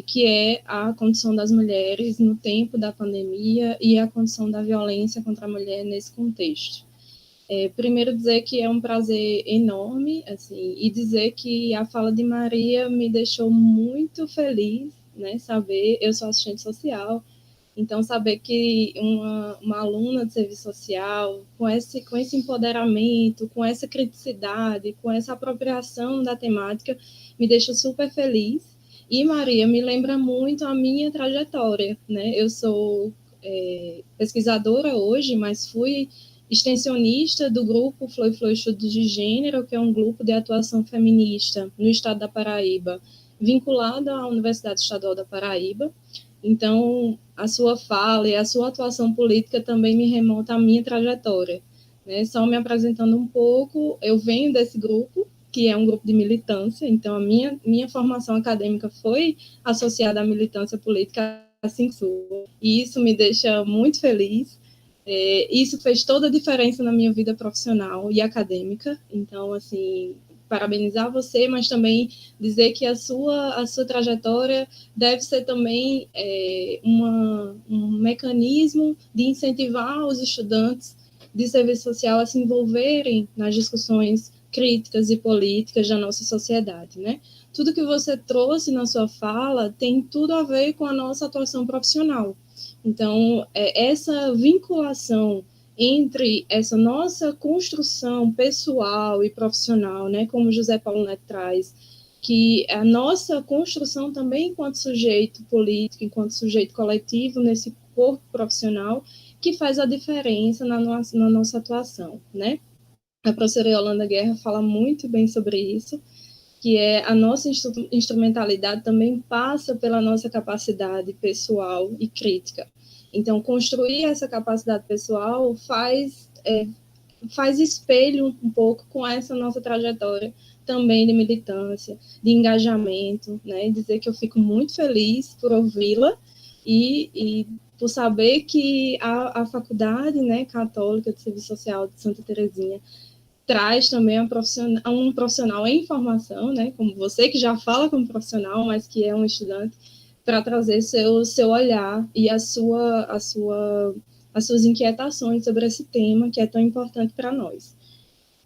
que é a condição das mulheres no tempo da pandemia e a condição da violência contra a mulher nesse contexto. Primeiro dizer que é um prazer enorme, assim, e dizer que a fala de Maria me deixou muito feliz, né, saber, eu sou assistente social, então saber que uma aluna de serviço social, com esse empoderamento, com essa criticidade, com essa apropriação da temática, me deixa super feliz. E Maria me lembra muito a minha trajetória, né, eu sou pesquisadora hoje, mas fui extensionista do grupo Flow Flow Estudos de Gênero, que é um grupo de atuação feminista no estado da Paraíba, vinculado à Universidade Estadual da Paraíba. Então, a sua fala e a sua atuação política também me remonta à minha trajetória. Né? Só me apresentando um pouco, eu venho desse grupo, que é um grupo de militância, então a minha formação acadêmica foi associada à militância política, assim sua, e isso me deixa muito feliz. Isso fez toda a diferença na minha vida profissional e acadêmica. Então, assim, parabenizar você, mas também dizer que a sua trajetória deve ser também um mecanismo de incentivar os estudantes de serviço social a se envolverem nas discussões críticas e políticas da nossa sociedade, né? Tudo que você trouxe na sua fala tem tudo a ver com a nossa atuação profissional. Então, essa vinculação entre essa nossa construção pessoal e profissional, né, como José Paulo Neto traz, que a nossa construção também enquanto sujeito político, enquanto sujeito coletivo nesse corpo profissional, que faz a diferença na nossa atuação, né? A professora Yolanda Guerra fala muito bem sobre isso, que a nossa instrumentalidade também passa pela nossa capacidade pessoal e crítica. Então, construir essa capacidade pessoal faz espelho um pouco com essa nossa trajetória também de militância, de engajamento, né? Dizer que eu fico muito feliz por ouvi-la e por saber que a Faculdade, né, Católica de Serviço Social de Santa Terezinha traz também um profissional em formação, né, como você que já fala como profissional, mas que é um estudante, para trazer seu olhar e as suas inquietações sobre esse tema que é tão importante para nós.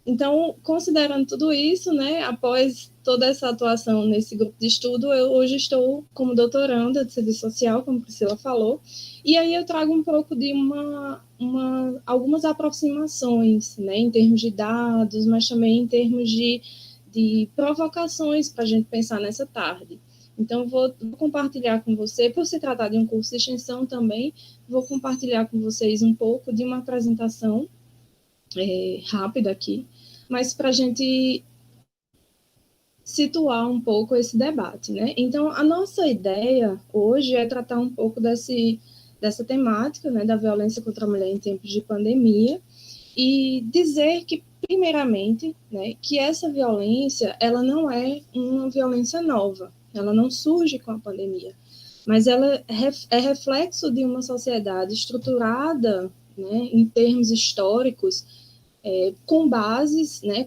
Então, considerando tudo isso, né, após toda essa atuação nesse grupo de estudo, eu hoje estou como doutoranda de serviço social, como a Priscila falou, e aí eu trago um pouco de algumas aproximações, né, em termos de dados, mas também em termos de provocações para a gente pensar nessa tarde. Então, vou compartilhar com você, por se tratar de um curso de extensão também, vou compartilhar com vocês um pouco de uma apresentação rápida aqui, mas para a gente situar um pouco esse debate, né? Então, a nossa ideia hoje é tratar um pouco dessa temática, né, da violência contra a mulher em tempos de pandemia, e dizer que, primeiramente, né, que essa violência, ela não é uma violência nova, ela não surge com a pandemia, mas ela é reflexo de uma sociedade estruturada, né, em termos históricos, com bases, né,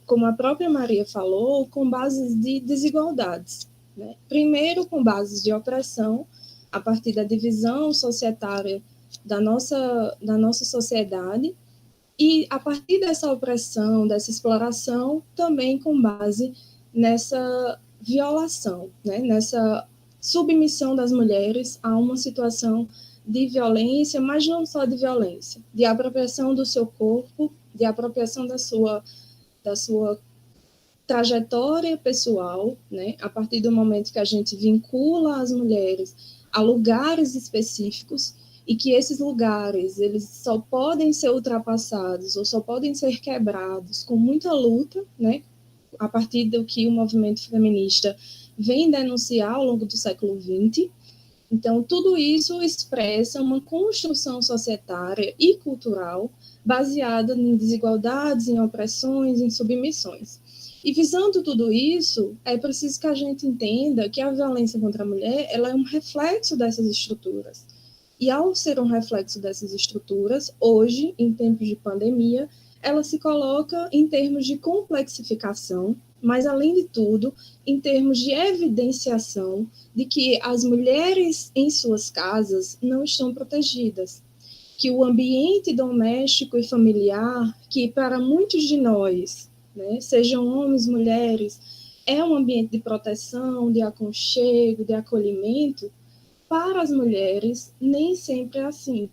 como a própria Maria falou, com bases de desigualdades. Né? Primeiro, com bases de opressão, a partir da divisão societária da nossa sociedade, e a partir dessa opressão, dessa exploração, também com base nessa violação, né? Nessa submissão das mulheres a uma situação de violência, mas não só de violência, de apropriação do seu corpo, de apropriação da sua trajetória pessoal, né? A partir do momento que a gente vincula as mulheres a lugares específicos, e que esses lugares eles só podem ser ultrapassados ou só podem ser quebrados com muita luta, né? A partir do que o movimento feminista vem denunciar ao longo do século XX. Então, tudo isso expressa uma construção societária e cultural baseada em desigualdades, em opressões, em submissões. E visando tudo isso, é preciso que a gente entenda que a violência contra a mulher ela é um reflexo dessas estruturas. E ao ser um reflexo dessas estruturas, hoje, em tempos de pandemia, ela se coloca em termos de complexificação, mas, além de tudo, em termos de evidenciação de que as mulheres em suas casas não estão protegidas, que o ambiente doméstico e familiar, que para muitos de nós, né, sejam homens, mulheres, é um ambiente de proteção, de aconchego, de acolhimento, para as mulheres, nem sempre é assim.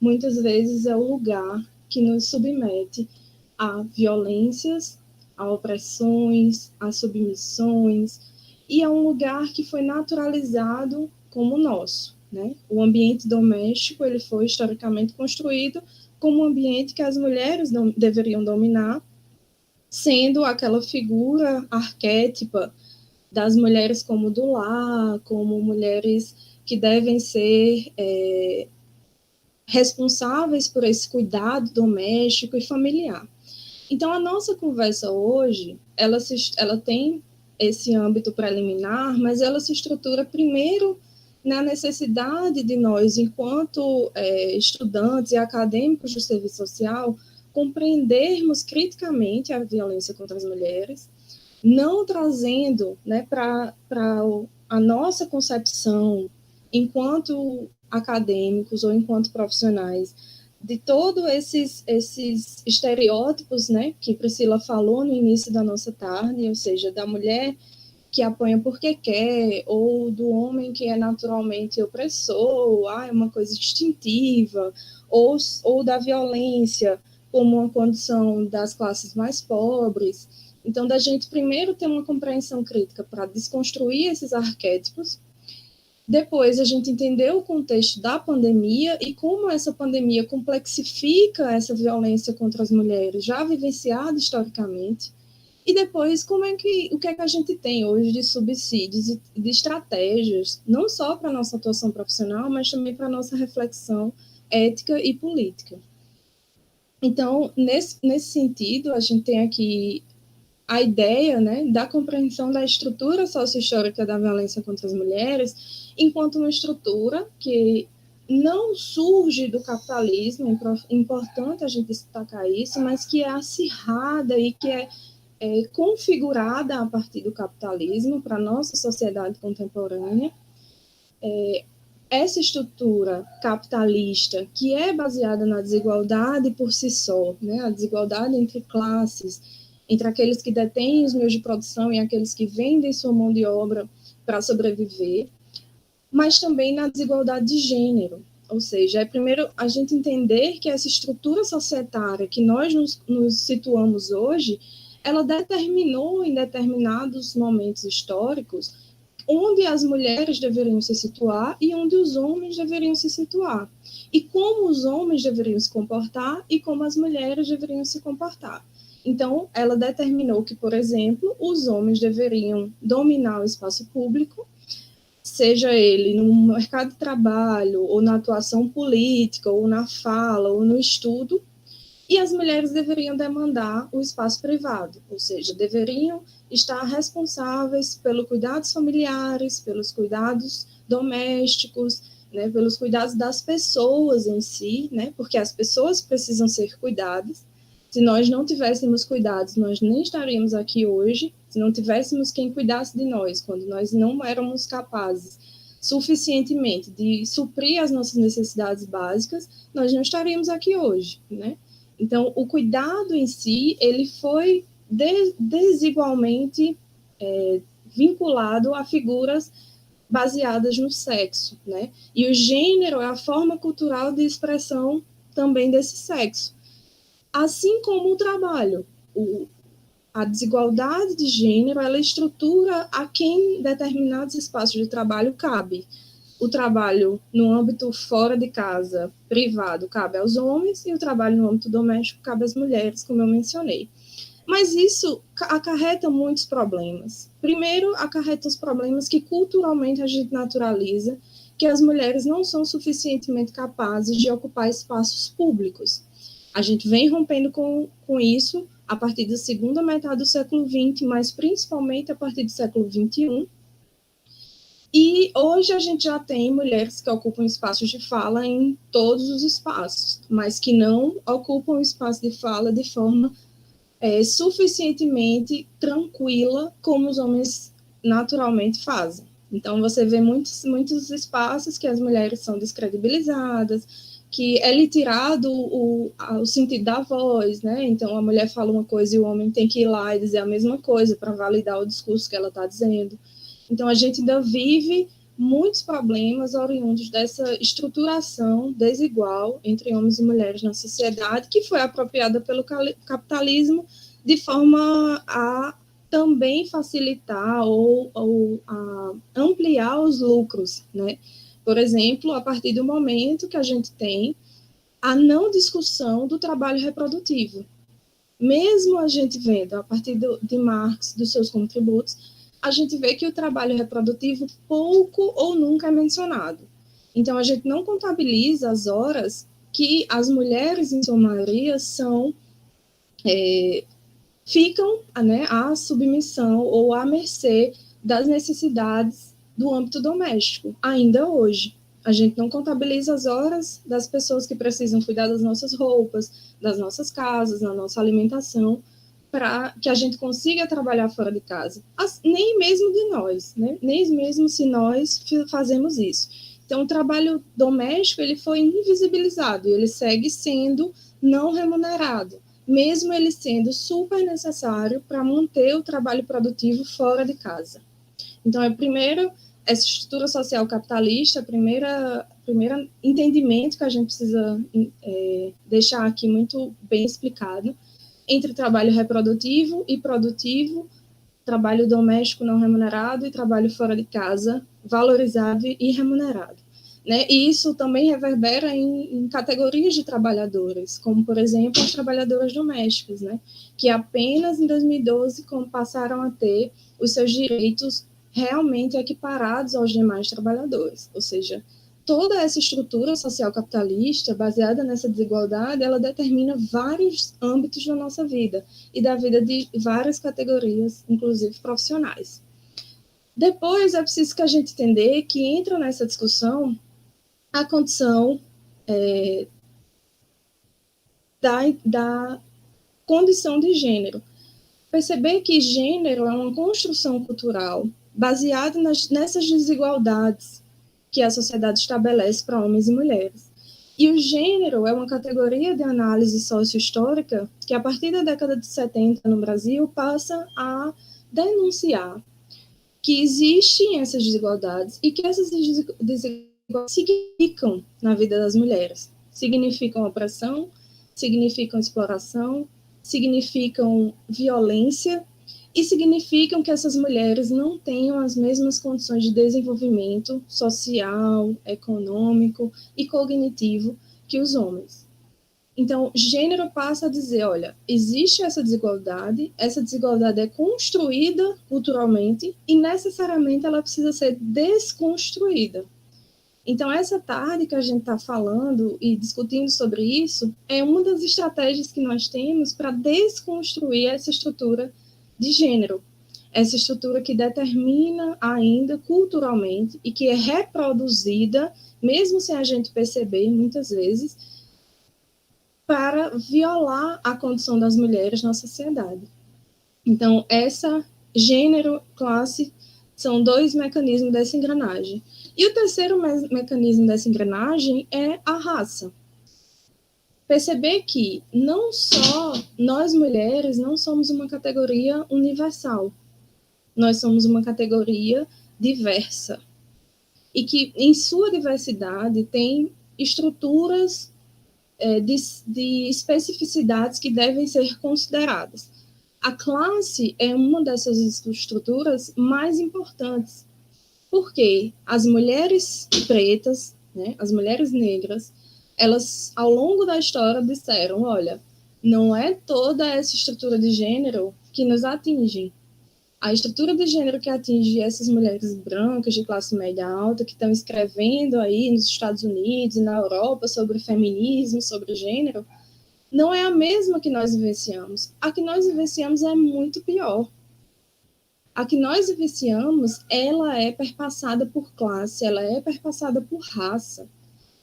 Muitas vezes é o lugar que nos submete a violências, a opressões, a submissões, e é um lugar que foi naturalizado como nosso. Né? O ambiente doméstico ele foi historicamente construído como um ambiente que as mulheres deveriam dominar, sendo aquela figura arquétipa das mulheres como do lar, como mulheres que devem ser responsáveis por esse cuidado doméstico e familiar. Então, a nossa conversa hoje, ela tem esse âmbito preliminar, mas ela se estrutura primeiro na necessidade de nós, enquanto estudantes e acadêmicos do serviço social, compreendermos criticamente a violência contra as mulheres, não trazendo, né, para a nossa concepção enquanto acadêmicos ou enquanto profissionais de todos esses estereótipos, né, que Priscila falou no início da nossa tarde, ou seja, da mulher que apanha porque quer, ou do homem que é naturalmente opressor, é uma coisa instintiva, ou da violência como uma condição das classes mais pobres. Então, da gente primeiro ter uma compreensão crítica para desconstruir esses arquétipos, depois a gente entender o contexto da pandemia e como essa pandemia complexifica essa violência contra as mulheres, já vivenciada historicamente, e depois o que é que a gente tem hoje de subsídios e de estratégias, não só para a nossa atuação profissional, mas também para a nossa reflexão ética e política. Então, nesse sentido, a gente tem aqui a ideia, né, da compreensão da estrutura socio-histórica da violência contra as mulheres enquanto uma estrutura que não surge do capitalismo, é importante a gente destacar isso, mas que é acirrada e que é configurada a partir do capitalismo para a nossa sociedade contemporânea. Essa estrutura capitalista, que é baseada na desigualdade por si só, né, a desigualdade entre classes, entre aqueles que detêm os meios de produção e aqueles que vendem sua mão de obra para sobreviver, mas também na desigualdade de gênero. Ou seja, primeiro a gente entender que essa estrutura societária que nós nos situamos hoje, ela determinou em determinados momentos históricos onde as mulheres deveriam se situar e onde os homens deveriam se situar. E como os homens deveriam se comportar e como as mulheres deveriam se comportar. Então, ela determinou que, por exemplo, os homens deveriam dominar o espaço público, seja ele no mercado de trabalho, ou na atuação política, ou na fala, ou no estudo, e as mulheres deveriam demandar o espaço privado, ou seja, deveriam estar responsáveis pelos cuidados familiares, pelos cuidados domésticos, né, pelos cuidados das pessoas em si, né, porque as pessoas precisam ser cuidadas. Se nós não tivéssemos cuidados, nós nem estaríamos aqui hoje. Se não tivéssemos quem cuidasse de nós, quando nós não éramos capazes suficientemente de suprir as nossas necessidades básicas, nós não estaríamos aqui hoje, né? Então, o cuidado em si, ele foi desigualmente vinculado a figuras baseadas no sexo, né? E o gênero é a forma cultural de expressão também desse sexo. Assim como o trabalho, a desigualdade de gênero, ela estrutura a quem determinados espaços de trabalho cabe. O trabalho no âmbito fora de casa, privado, cabe aos homens, e o trabalho no âmbito doméstico cabe às mulheres, como eu mencionei. Mas isso acarreta muitos problemas. Primeiro, acarreta os problemas que culturalmente a gente naturaliza, que as mulheres não são suficientemente capazes de ocupar espaços públicos. A gente vem rompendo com isso a partir da segunda metade do século XX, mas principalmente a partir do século XXI. E hoje a gente já tem mulheres que ocupam espaços de fala em todos os espaços, mas que não ocupam o espaço de fala de forma suficientemente tranquila como os homens naturalmente fazem. Então, você vê muitos espaços que as mulheres são descredibilizadas, que é lhe tirado o sentido da voz, né? Então, a mulher fala uma coisa e o homem tem que ir lá e dizer a mesma coisa para validar o discurso que ela está dizendo. Então, a gente ainda vive muitos problemas oriundos dessa estruturação desigual entre homens e mulheres na sociedade, que foi apropriada pelo capitalismo de forma a também facilitar ou a ampliar os lucros, né? Por exemplo, a partir do momento que a gente tem a não discussão do trabalho reprodutivo. Mesmo a gente vendo, a partir de Marx, dos seus contributos, a gente vê que o trabalho reprodutivo pouco ou nunca é mencionado. Então, a gente não contabiliza as horas que as mulheres, em sua maioria, ficam, né, à submissão ou à mercê das necessidades do âmbito doméstico, ainda hoje. A gente não contabiliza as horas das pessoas que precisam cuidar das nossas roupas, das nossas casas, da nossa alimentação, para que a gente consiga trabalhar fora de casa. Nem mesmo de nós, né? Nem mesmo se nós fazemos isso. Então, o trabalho doméstico ele foi invisibilizado e ele segue sendo não remunerado, mesmo ele sendo super necessário para manter o trabalho produtivo fora de casa. Então, primeiro, essa estrutura social capitalista, primeiro entendimento que a gente precisa deixar aqui muito bem explicado, entre trabalho reprodutivo e produtivo, trabalho doméstico não remunerado e trabalho fora de casa valorizado e remunerado. Né? E isso também reverbera em categorias de trabalhadoras, como, por exemplo, as trabalhadoras domésticas, né? Que apenas em 2012 passaram a ter os seus direitos realmente equiparados aos demais trabalhadores, ou seja, toda essa estrutura social capitalista, baseada nessa desigualdade, ela determina vários âmbitos da nossa vida e da vida de várias categorias, inclusive profissionais. Depois, é preciso que a gente entender que entra nessa discussão a condição da condição de gênero. Perceber que gênero é uma construção cultural baseada nessas desigualdades que a sociedade estabelece para homens e mulheres. E o gênero é uma categoria de análise sociohistórica que, a partir da década de 70 no Brasil, passa a denunciar que existem essas desigualdades e que essas desigualdades significam na vida das mulheres. Significam opressão, significam exploração, significam violência e significam que essas mulheres não tenham as mesmas condições de desenvolvimento social, econômico e cognitivo que os homens. Então, gênero passa a dizer, olha, existe essa desigualdade é construída culturalmente e necessariamente ela precisa ser desconstruída. Então, essa tarde que a gente está falando e discutindo sobre isso é uma das estratégias que nós temos para desconstruir essa estrutura de gênero, essa estrutura que determina ainda culturalmente e que é reproduzida, mesmo sem a gente perceber, muitas vezes, para violar a condição das mulheres na sociedade. Então, essa gênero, classe, são dois mecanismos dessa engrenagem. E o terceiro mecanismo dessa engrenagem é a raça. Perceber que não só nós mulheres não somos uma categoria universal, nós somos uma categoria diversa. E que, em sua diversidade, tem estruturas de especificidades que devem ser consideradas. A classe é uma dessas estruturas mais importantes, porque as mulheres pretas, né, as mulheres negras, elas, ao longo da história, disseram, olha, não é toda essa estrutura de gênero que nos atinge. A estrutura de gênero que atinge essas mulheres brancas de classe média alta que estão escrevendo aí nos Estados Unidos e na Europa sobre feminismo, sobre gênero, não é a mesma que nós vivenciamos. A que nós vivenciamos é muito pior. A que nós vivenciamos, ela é perpassada por classe, ela é perpassada por raça.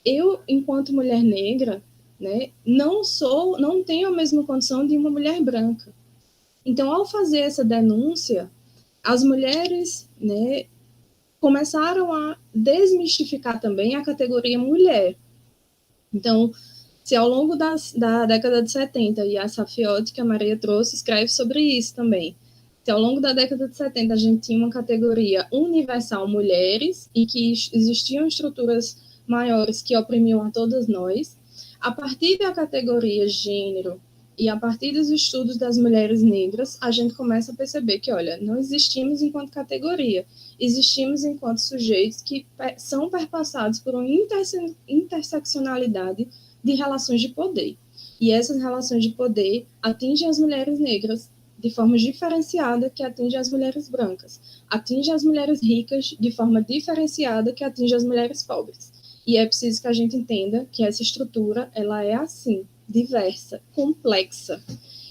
Eu, enquanto mulher negra, né, não tenho a mesma condição de uma mulher branca. Então, ao fazer essa denúncia, as mulheres, né, começaram a desmistificar também a categoria mulher. Então, se ao longo da década de 70, e a Safiotti, que a Maria trouxe, escreve sobre isso também, se ao longo da década de 70 a gente tinha uma categoria universal mulheres e que existiam estruturas maiores que oprimiam a todas nós, a partir da categoria gênero e a partir dos estudos das mulheres negras, a gente começa a perceber que, olha, não existimos enquanto categoria, existimos enquanto sujeitos que são perpassados por uma interseccionalidade de relações de poder. E essas relações de poder atingem as mulheres negras de forma diferenciada que atinge as mulheres brancas, atinge as mulheres ricas de forma diferenciada que atinge as mulheres pobres. E é preciso que a gente entenda que essa estrutura, ela é assim, diversa, complexa,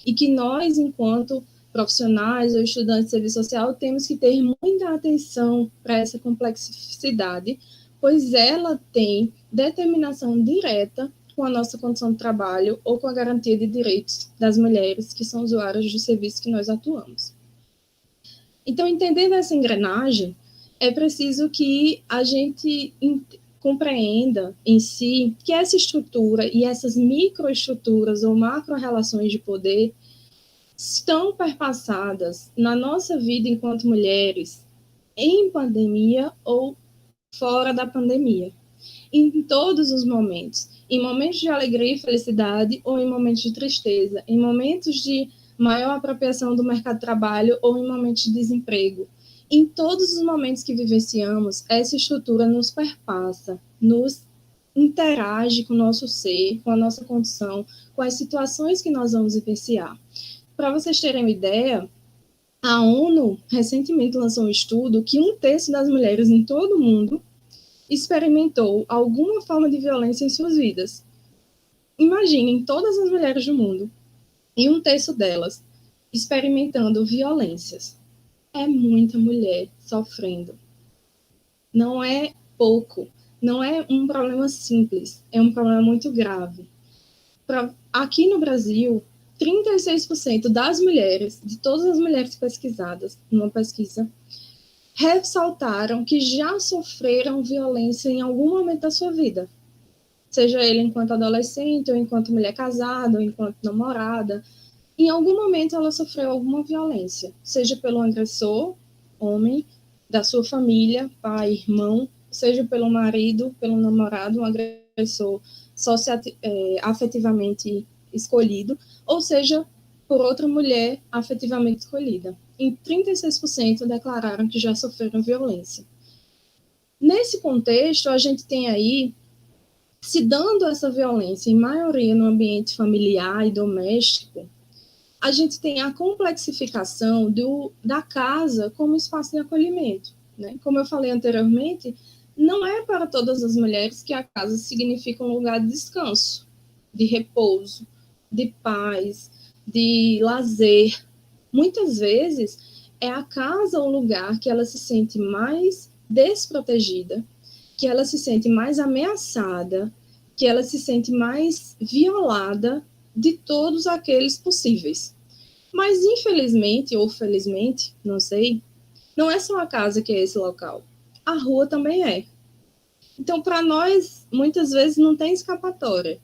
e que nós, enquanto profissionais ou estudantes de serviço social, temos que ter muita atenção para essa complexidade, pois ela tem determinação direta com a nossa condição de trabalho ou com a garantia de direitos das mulheres que são usuárias do serviço que nós atuamos. Então, entendendo essa engrenagem, é preciso que a gente compreenda em si que essa estrutura e essas microestruturas ou macro-relações de poder estão perpassadas na nossa vida enquanto mulheres em pandemia ou fora da pandemia, em todos os momentos, em momentos de alegria e felicidade ou em momentos de tristeza, em momentos de maior apropriação do mercado de trabalho ou em momentos de desemprego. Em todos os momentos que vivenciamos, essa estrutura nos perpassa, nos interage com o nosso ser, com a nossa condição, com as situações que nós vamos vivenciar. Para vocês terem uma ideia, a ONU recentemente lançou um estudo que 1/3 das mulheres em todo o mundo experimentou alguma forma de violência em suas vidas. Imaginem todas as mulheres do mundo, e 1/3 delas experimentando violências. É muita mulher sofrendo. Não é pouco, não é um problema simples, é um problema muito grave. Aqui no Brasil, 36% das mulheres, de todas as mulheres pesquisadas numa pesquisa, ressaltaram que já sofreram violência em algum momento da sua vida. Seja ele enquanto adolescente, ou enquanto mulher casada, ou enquanto namorada. Em algum momento ela sofreu alguma violência, seja pelo agressor, homem, da sua família, pai, irmão, seja pelo marido, pelo namorado, um agressor afetivamente escolhido, ou seja, por outra mulher afetivamente escolhida. Em 36% declararam que já sofreram violência. Nesse contexto, a gente tem aí Se dando essa violência, em maioria no ambiente familiar e doméstico, a gente tem a complexificação da casa como espaço de acolhimento, né? Como eu falei anteriormente, não é para todas as mulheres que a casa significa um lugar de descanso, de repouso, de paz, de lazer. Muitas vezes é a casa o lugar que ela se sente mais desprotegida, que ela se sente mais ameaçada, que ela se sente mais violada de todos aqueles possíveis. Mas, infelizmente, ou felizmente, não sei, não é só a casa que é esse local. A rua também é. Então, para nós, muitas vezes não tem escapatória.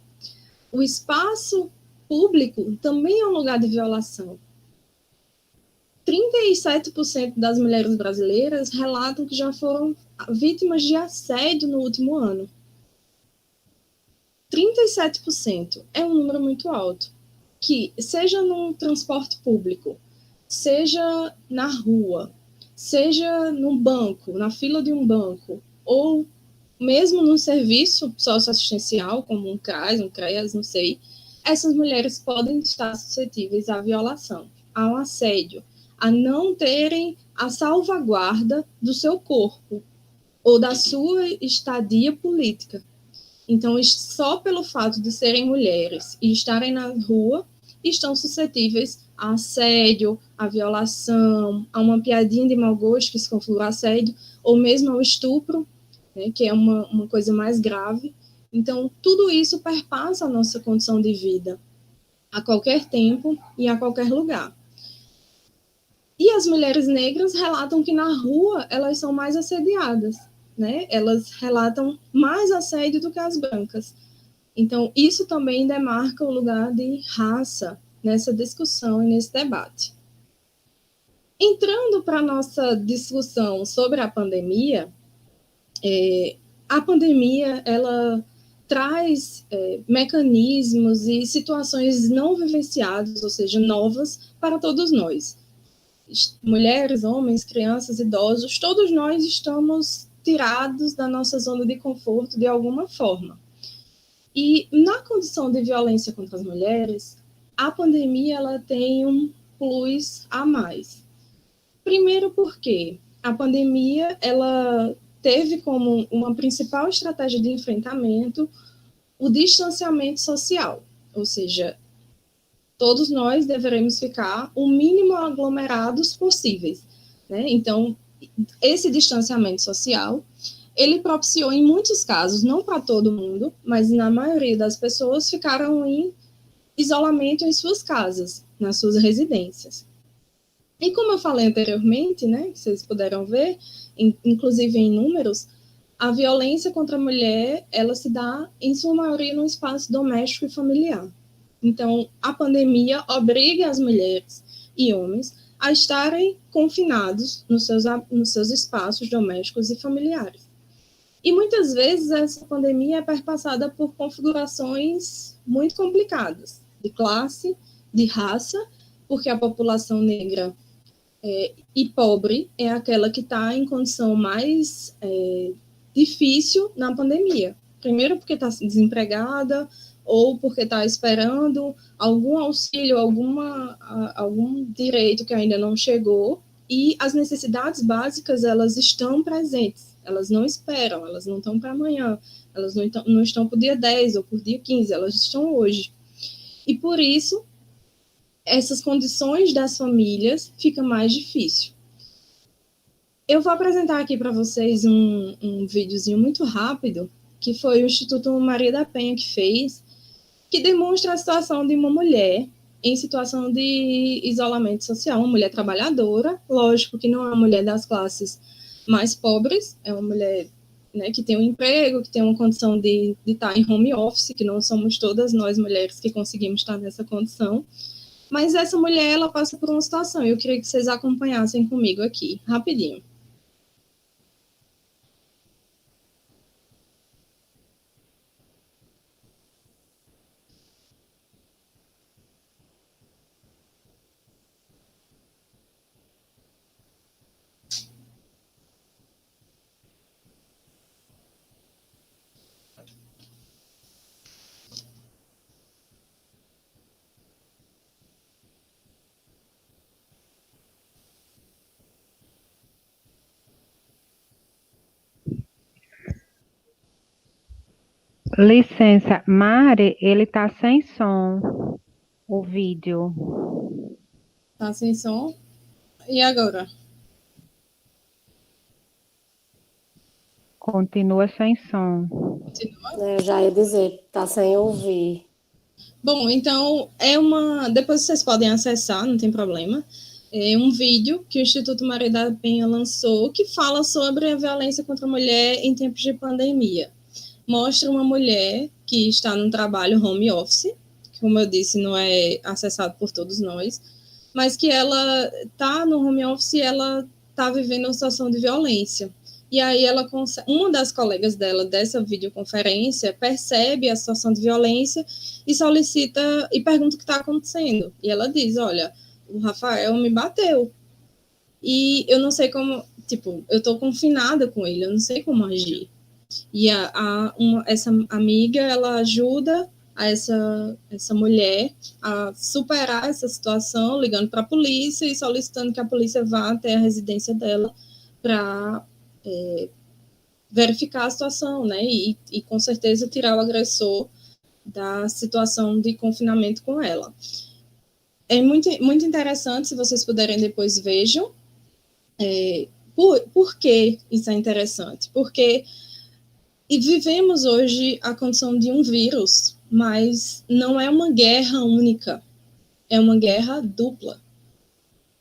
O espaço público também é um lugar de violação. 37% das mulheres brasileiras relatam que já foram vítimas de assédio no último ano. 37% é um número muito alto, que seja no transporte público, seja na rua, seja no banco, na fila de um banco, ou mesmo num serviço socioassistencial, como um CRAS, um CREAS, não sei, essas mulheres podem estar suscetíveis à violação, ao assédio, a não terem a salvaguarda do seu corpo ou da sua estadia política. Então, só pelo fato de serem mulheres e estarem na rua, estão suscetíveis a assédio, a violação, a uma piadinha de mau gosto que se configura assédio, ou mesmo ao estupro, né, que é uma coisa mais grave. Então, tudo isso perpassa a nossa condição de vida, a qualquer tempo e a qualquer lugar. E as mulheres negras relatam que na rua elas são mais assediadas, né? Elas relatam mais assédio do que as brancas. Então, isso também demarca o lugar de raça nessa discussão e nesse debate. Entrando para a nossa discussão sobre a pandemia ela traz mecanismos e situações não vivenciadas, ou seja, novas para todos nós. Mulheres, homens, crianças, idosos, todos nós estamos tirados da nossa zona de conforto de alguma forma. E na condição de violência contra as mulheres, a pandemia ela tem um plus a mais. Primeiro porque a pandemia ela teve como uma principal estratégia de enfrentamento o distanciamento social, ou seja, todos nós deveremos ficar o mínimo aglomerados possíveis, né? Então, esse distanciamento social ele propiciou, em muitos casos, não para todo mundo, mas na maioria das pessoas ficaram em isolamento em suas casas, nas suas residências. E como eu falei anteriormente, né, que vocês puderam ver, inclusive em números, a violência contra a mulher, ela se dá, em sua maioria, no espaço doméstico e familiar. Então, a pandemia obriga as mulheres e homens a estarem confinados nos seus espaços domésticos e familiares. E muitas vezes essa pandemia é perpassada por configurações muito complicadas, de classe, de raça, porque a população negra e pobre é aquela que está em condição mais difícil na pandemia. Primeiro porque está desempregada, ou porque está esperando algum auxílio, algum direito que ainda não chegou, e as necessidades básicas, elas estão presentes, elas não esperam, elas não estão para amanhã, elas não estão para o dia 10 ou para o dia 15, elas estão hoje. E por isso, essas condições das famílias fica mais difícil. Eu vou apresentar aqui para vocês um videozinho muito rápido, que foi o Instituto Maria da Penha que fez, que demonstra a situação de uma mulher em situação de isolamento social, uma mulher trabalhadora, lógico que não é uma mulher das classes mais pobres, é uma mulher, né, que tem um emprego, que tem uma condição de estar em home office, que não somos todas nós mulheres que conseguimos estar nessa condição, mas essa mulher, ela passa por uma situação, e eu queria que vocês acompanhassem comigo aqui, rapidinho. Licença, Mari, ele tá sem som, o vídeo. Tá sem som? E agora? Continua sem som. Continua? Eu já ia dizer, tá sem ouvir. Bom, então depois vocês podem acessar, não tem problema. É um vídeo que o Instituto Maria da Penha lançou que fala sobre a violência contra a mulher em tempos de pandemia. Mostra uma mulher que está num trabalho home office, que, como eu disse, não é acessado por todos nós, mas que ela está no home office e ela está vivendo uma situação de violência. E aí uma das colegas dela dessa videoconferência percebe a situação de violência e solicita e pergunta o que está acontecendo. E ela diz, olha, o Rafael me bateu. E eu não sei como, tipo, eu estou confinada com ele, eu não sei como agir. E essa amiga, ela ajuda essa mulher a superar essa situação, ligando para a polícia e solicitando que a polícia vá até a residência dela para verificar a situação, né? E com certeza tirar o agressor da situação de confinamento com ela. É muito, muito interessante, se vocês puderem depois vejam. Por que isso é interessante? Porque vivemos hoje a condição de um vírus, mas não é uma guerra única, é uma guerra dupla.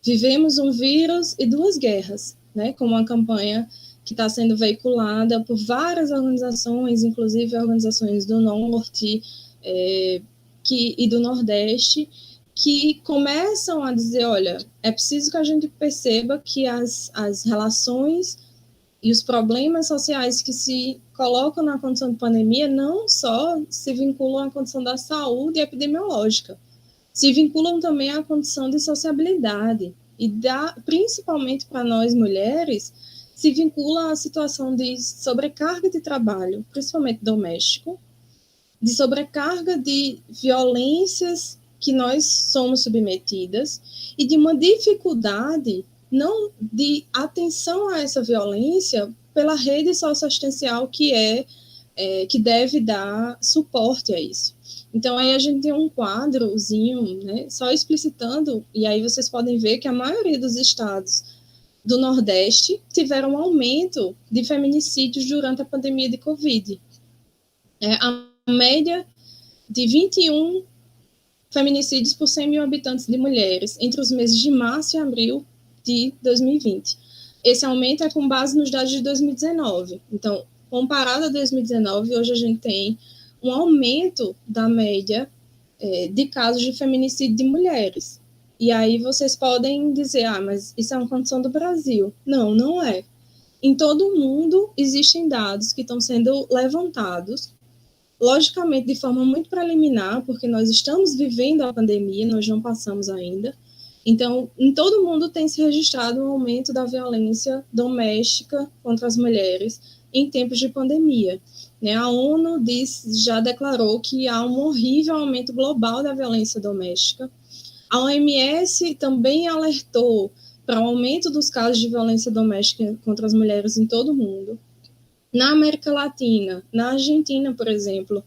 Vivemos um vírus e duas guerras, né? Como uma campanha que está sendo veiculada por várias organizações, inclusive organizações do Norte e do Nordeste, que começam a dizer, olha, é preciso que a gente perceba que as relações e os problemas sociais que se colocam na condição de pandemia não só se vinculam à condição da saúde epidemiológica, se vinculam também à condição de sociabilidade e principalmente para nós mulheres, se vincula à situação de sobrecarga de trabalho, principalmente doméstico, de sobrecarga de violências que nós somos submetidas e de uma dificuldade não de atenção a essa violência pela rede socioassistencial que deve dar suporte a isso. Então, aí a gente tem um quadrozinho, né, só explicitando, e aí vocês podem ver que a maioria dos estados do Nordeste tiveram um aumento de feminicídios durante a pandemia de Covid. A média de 21 feminicídios por 100 mil habitantes de mulheres entre os meses de março e abril de 2020. Esse aumento é com base nos dados de 2019. Então, comparado a 2019, hoje a gente tem um aumento da média de casos de feminicídio de mulheres. E aí vocês podem dizer, mas isso é uma condição do Brasil. Não, não é. Em todo o mundo existem dados que estão sendo levantados, logicamente de forma muito preliminar, porque nós estamos vivendo a pandemia, nós não passamos ainda. Então, em todo o mundo tem se registrado um aumento da violência doméstica contra as mulheres em tempos de pandemia. A ONU já declarou que há um horrível aumento global da violência doméstica. A OMS também alertou para o aumento dos casos de violência doméstica contra as mulheres em todo o mundo. Na América Latina, na Argentina, por exemplo,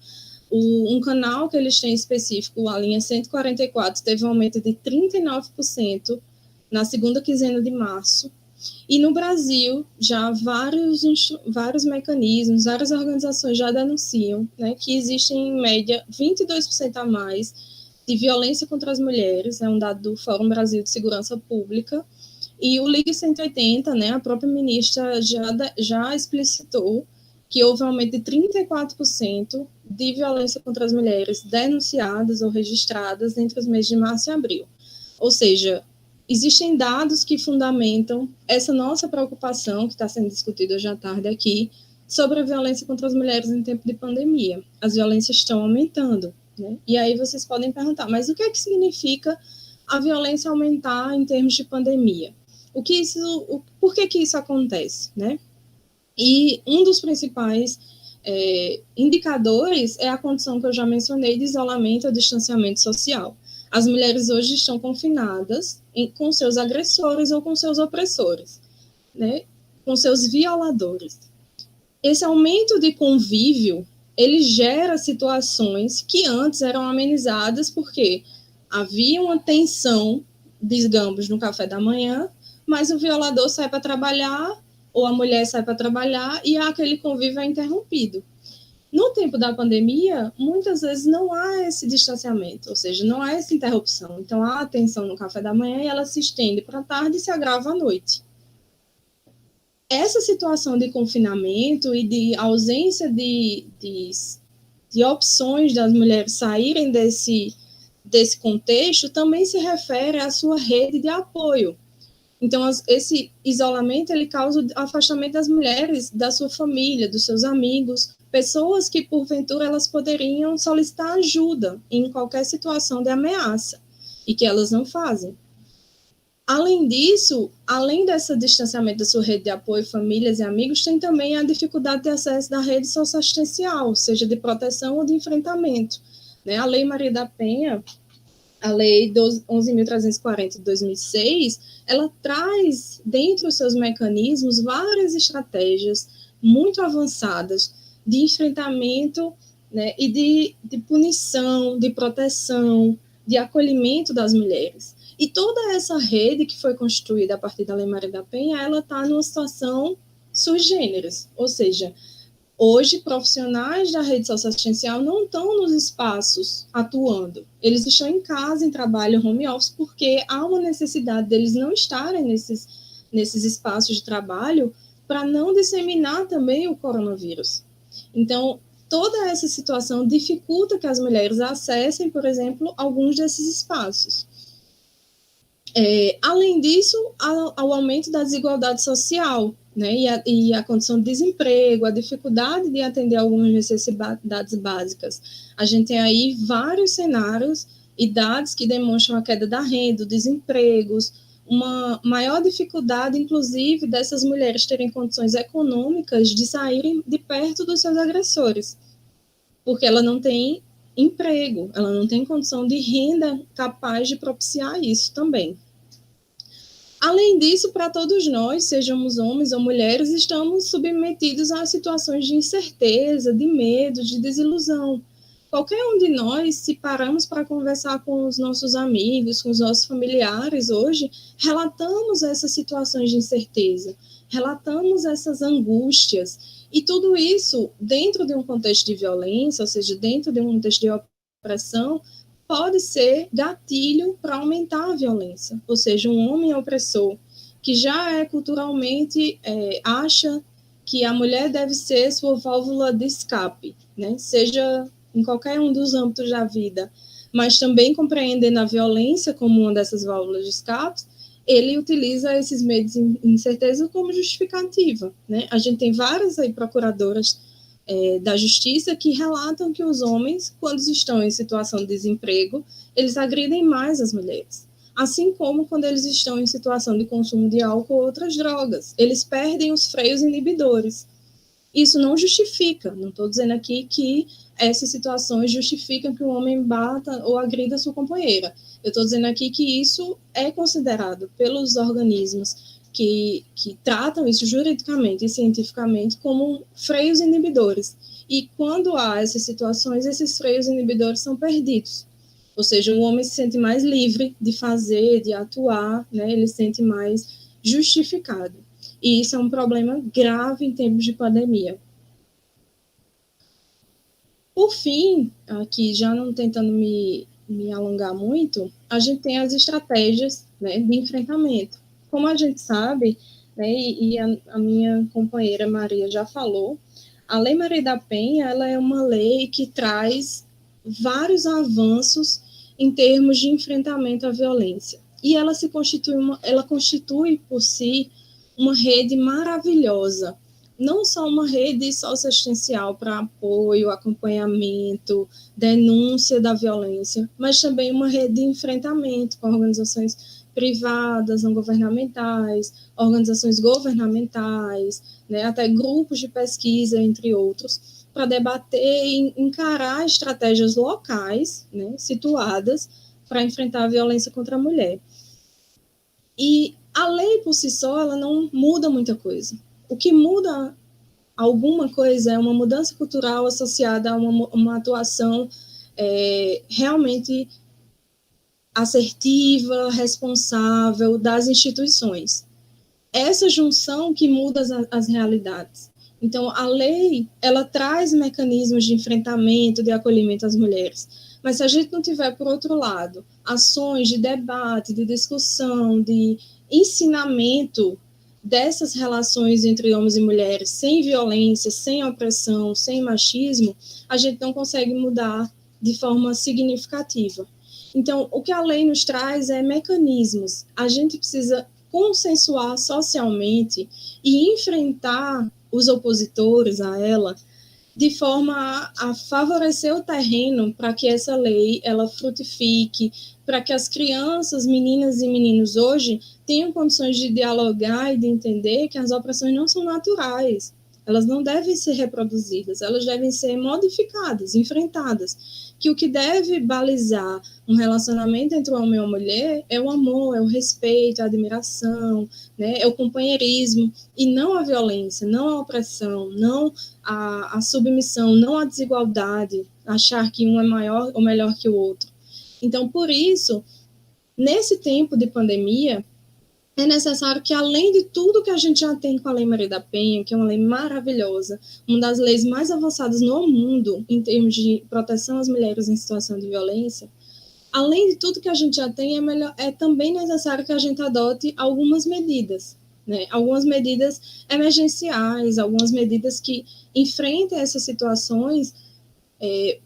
um canal que eles têm específico, a linha 144, teve um aumento de 39% na segunda quinzena de março. E no Brasil, já vários mecanismos, várias organizações já denunciam, né, que existem, em média, 22% a mais de violência contra as mulheres, é um dado do Fórum Brasil de Segurança Pública, e o Ligue 180, né, a própria ministra já explicitou que houve um aumento de 34% de violência contra as mulheres denunciadas ou registradas entre os meses de março e abril. Ou seja, existem dados que fundamentam essa nossa preocupação, que está sendo discutida hoje à tarde aqui, sobre a violência contra as mulheres em tempo de pandemia. As violências estão aumentando, né? E aí vocês podem perguntar, mas o que é que significa a violência aumentar em termos de pandemia? Por que isso acontece, né? E um dos principais indicadores é a condição que eu já mencionei de isolamento ou distanciamento social. As mulheres hoje estão confinadas com seus agressores ou com seus opressores, né? Com seus violadores. Esse aumento de convívio ele gera situações que antes eram amenizadas porque havia uma tensão, digamos, no café da manhã, mas o violador sai para trabalhar, ou a mulher sai para trabalhar, e aquele convívio é interrompido. No tempo da pandemia, muitas vezes não há esse distanciamento, ou seja, não há essa interrupção. Então, há a tensão no café da manhã e ela se estende para a tarde e se agrava à noite. Essa situação de confinamento e de ausência de opções das mulheres saírem desse contexto também se refere à sua rede de apoio. Então, esse isolamento ele causa o afastamento das mulheres, da sua família, dos seus amigos, pessoas que, porventura, elas poderiam solicitar ajuda em qualquer situação de ameaça, e que elas não fazem. Além disso, além desse distanciamento da sua rede de apoio, famílias e amigos, tem também a dificuldade de acesso da rede socioassistencial, seja de proteção ou de enfrentamento. A Lei Maria da Penha, a Lei 11.340 de 2006, ela traz, dentre os seus mecanismos, várias estratégias muito avançadas de enfrentamento, e de punição, de proteção, de acolhimento das mulheres. E toda essa rede que foi constituída a partir da Lei Maria da Penha, ela está numa situação sui generis, ou seja, hoje, profissionais da rede socioassistencial não estão nos espaços atuando. Eles estão em casa, em trabalho, home office, porque há uma necessidade deles não estarem nesses espaços de trabalho para não disseminar também o coronavírus. Então, toda essa situação dificulta que as mulheres acessem, por exemplo, alguns desses espaços. Além disso, ao aumento da desigualdade social, e a condição de desemprego, a dificuldade de atender algumas necessidades básicas. A gente tem aí vários cenários e dados que demonstram a queda da renda, desempregos, uma maior dificuldade, inclusive, dessas mulheres terem condições econômicas de saírem de perto dos seus agressores, porque ela não tem emprego, ela não tem condição de renda capaz de propiciar isso também. Além disso, para todos nós, sejamos homens ou mulheres, estamos submetidos a situações de incerteza, de medo, de desilusão. Qualquer um de nós, se paramos para conversar com os nossos amigos, com os nossos familiares hoje, relatamos essas situações de incerteza, relatamos essas angústias. E tudo isso, dentro de um contexto de violência, ou seja, dentro de um contexto de opressão, pode ser gatilho para aumentar a violência. Ou seja, um homem opressor que já culturalmente acha que a mulher deve ser sua válvula de escape, seja em qualquer um dos âmbitos da vida, mas também compreendendo a violência como uma dessas válvulas de escape, ele utiliza esses medos e incerteza como justificativa. A gente tem várias procuradoras da justiça que relatam que os homens, quando estão em situação de desemprego, eles agridem mais as mulheres. Assim como quando eles estão em situação de consumo de álcool ou outras drogas. Eles perdem os freios inibidores. Isso não justifica, não estou dizendo aqui que essas situações justificam que o homem bata ou agrida sua companheira. Eu estou dizendo aqui que isso é considerado pelos organismos que tratam isso juridicamente e cientificamente como freios inibidores. E quando há essas situações, esses freios inibidores são perdidos. Ou seja, o homem se sente mais livre de fazer, de atuar, ele se sente mais justificado. E isso é um problema grave em tempos de pandemia. Por fim, aqui já não tentando me alongar muito, a gente tem as estratégias de enfrentamento. Como a gente sabe, e a minha companheira Maria já falou, a Lei Maria da Penha ela é uma lei que traz vários avanços em termos de enfrentamento à violência. E ela constitui por si uma rede maravilhosa, não só uma rede socioassistencial para apoio, acompanhamento, denúncia da violência, mas também uma rede de enfrentamento com organizações privadas, não governamentais, organizações governamentais, até grupos de pesquisa, entre outros, para debater e encarar estratégias locais, situadas para enfrentar a violência contra a mulher. E a lei, por si só, ela não muda muita coisa. O que muda alguma coisa, é uma mudança cultural associada a uma atuação realmente assertiva, responsável das instituições. Essa junção que muda as realidades. Então, a lei, ela traz mecanismos de enfrentamento, de acolhimento às mulheres. Mas se a gente não tiver, por outro lado, ações de debate, de discussão, de ensinamento dessas relações entre homens e mulheres, sem violência, sem opressão, sem machismo, a gente não consegue mudar de forma significativa. Então, o que a lei nos traz é mecanismos. A gente precisa consensuar socialmente e enfrentar os opositores a ela de forma a favorecer o terreno para que essa lei ela frutifique, para que as crianças, meninas e meninos hoje tenham condições de dialogar e de entender que as opressões não são naturais, elas não devem ser reproduzidas, elas devem ser modificadas, enfrentadas, que o que deve balizar um relacionamento entre um homem e uma mulher é o amor, é o respeito, a admiração, né, é o companheirismo, e não a violência, não a opressão, não a submissão, não a desigualdade, achar que um é maior ou melhor que o outro. Então, por isso, nesse tempo de pandemia, é necessário que, além de tudo que a gente já tem com a Lei Maria da Penha, que é uma lei maravilhosa, uma das leis mais avançadas no mundo em termos de proteção às mulheres em situação de violência, além de tudo que a gente já tem, é também necessário que a gente adote algumas medidas, né? Algumas medidas emergenciais, algumas medidas que enfrentem essas situações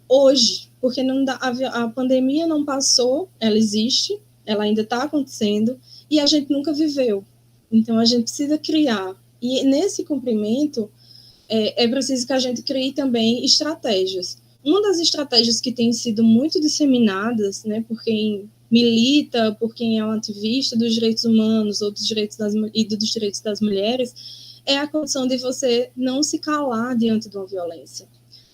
hoje, porque não dá, a pandemia não passou, ela existe, ela ainda está acontecendo, e a gente nunca viveu. Então, a gente precisa criar. E nesse cumprimento, é preciso que a gente crie também estratégias. Uma das estratégias que tem sido muito disseminadas, né, por quem milita, por quem é um ativista dos direitos humanos ou dos direitos das mulheres, é a condição de você não se calar diante de uma violência.